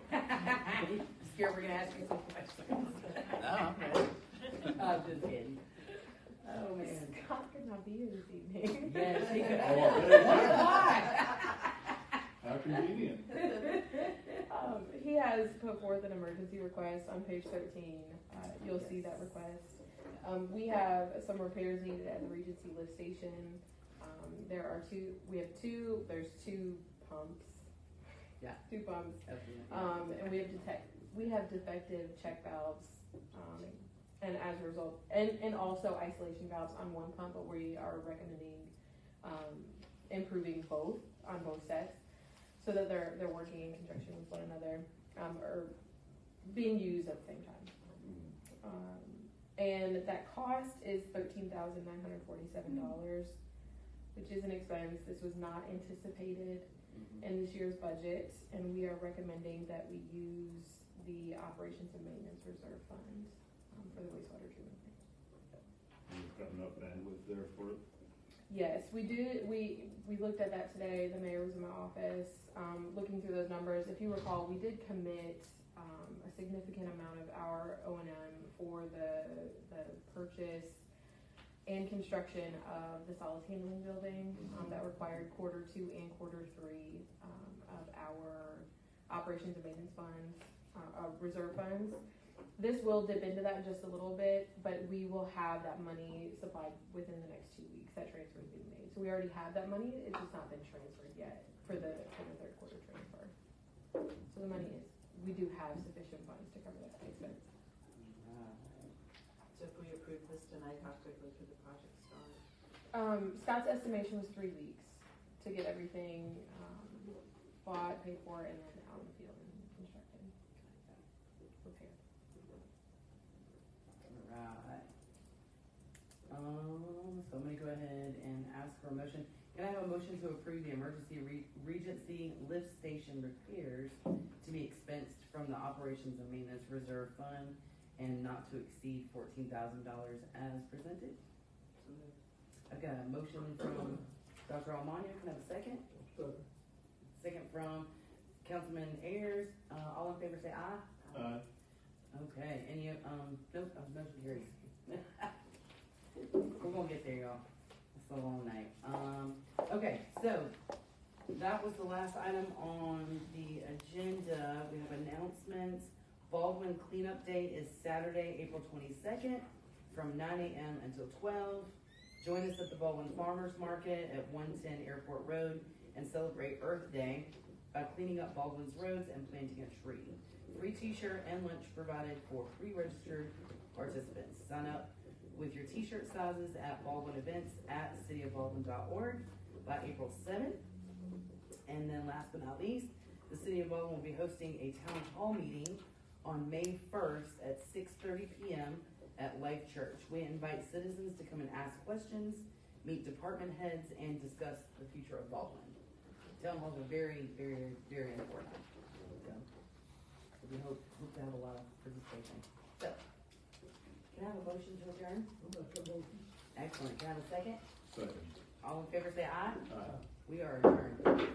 Scared we're gonna ask you some questions? No, I'm ready. I'm just kidding. Oh, man. Scott could not be here this evening. Yes, he could. Oh, Why? How convenient. He has put forth an emergency request on page 13. You'll see that request. We have some repairs needed at the Regency lift station. There's two pumps. Yeah. 2 pumps. Definitely. And we have defective check valves, and as a result, and also isolation valves on one pump, but we are recommending, improving both on both sets, so that they're working in conjunction with one another, or being used at the same time. And that cost is $13,947, which is an expense. This was not anticipated in this year's budget, and we are recommending that we use the Operations and Maintenance Reserve Fund for the wastewater treatment plant. You've got enough bandwidth there for it? Yes, we did. We looked at that today. The mayor was in my office, looking through those numbers. If you recall, we did commit a significant amount of our O&M for the purchase and construction of the solids handling building that required quarter 2 and quarter 3 of our operations and maintenance funds reserve funds. This will dip into that just a little bit, but we will have that money supplied within the next 2 weeks. That transfer is being made. So we already have that money, it's just not been transferred yet for the third quarter transfer. So the money is, we do have sufficient funds to cover that expense. So if we approve this tonight, how quickly could the project start? Scott's estimation was 3 weeks to get everything, bought, paid for, and then out in the field and constructed. Repaired. Alright. So I'm gonna go ahead and ask for a motion. Can I have a motion to approve the emergency Regency lift station repairs to be expensed from the operations and maintenance reserve fund and not to exceed $14,000 as presented? I've got a motion from Dr. Almaño. Can I have a second? Second from Councilman Ayers. All in favor say aye. Okay, any, nope, motion carries. We're gonna get there, y'all. It's a long night. Okay, so that was the last item on the agenda. We have announcements. Baldwin cleanup day is Saturday, April 22nd from 9 a.m. until 12. Join us at the Baldwin Farmers Market at 110 Airport Road and celebrate Earth Day by cleaning up Baldwin's roads and planting a tree. Free t-shirt and lunch provided for pre-registered participants. Sign up with your t-shirt sizes at Baldwin events at cityofbaldwin.org by April 7th. And then last but not least, the City of Baldwin will be hosting a town hall meeting on May 1st at 6:30 p.m. at Life Church. We invite citizens to come and ask questions, meet department heads, and discuss the future of Baldwin. Town halls are very, very, very important. So we hope to have a lot of participation. So, can I have a motion to adjourn? Excellent. Can I have a second? Second. All in favor say aye. Aye. We are adjourned.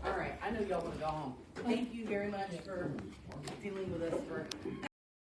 All right, I know y'all want to go home. Thank you very much for dealing with us for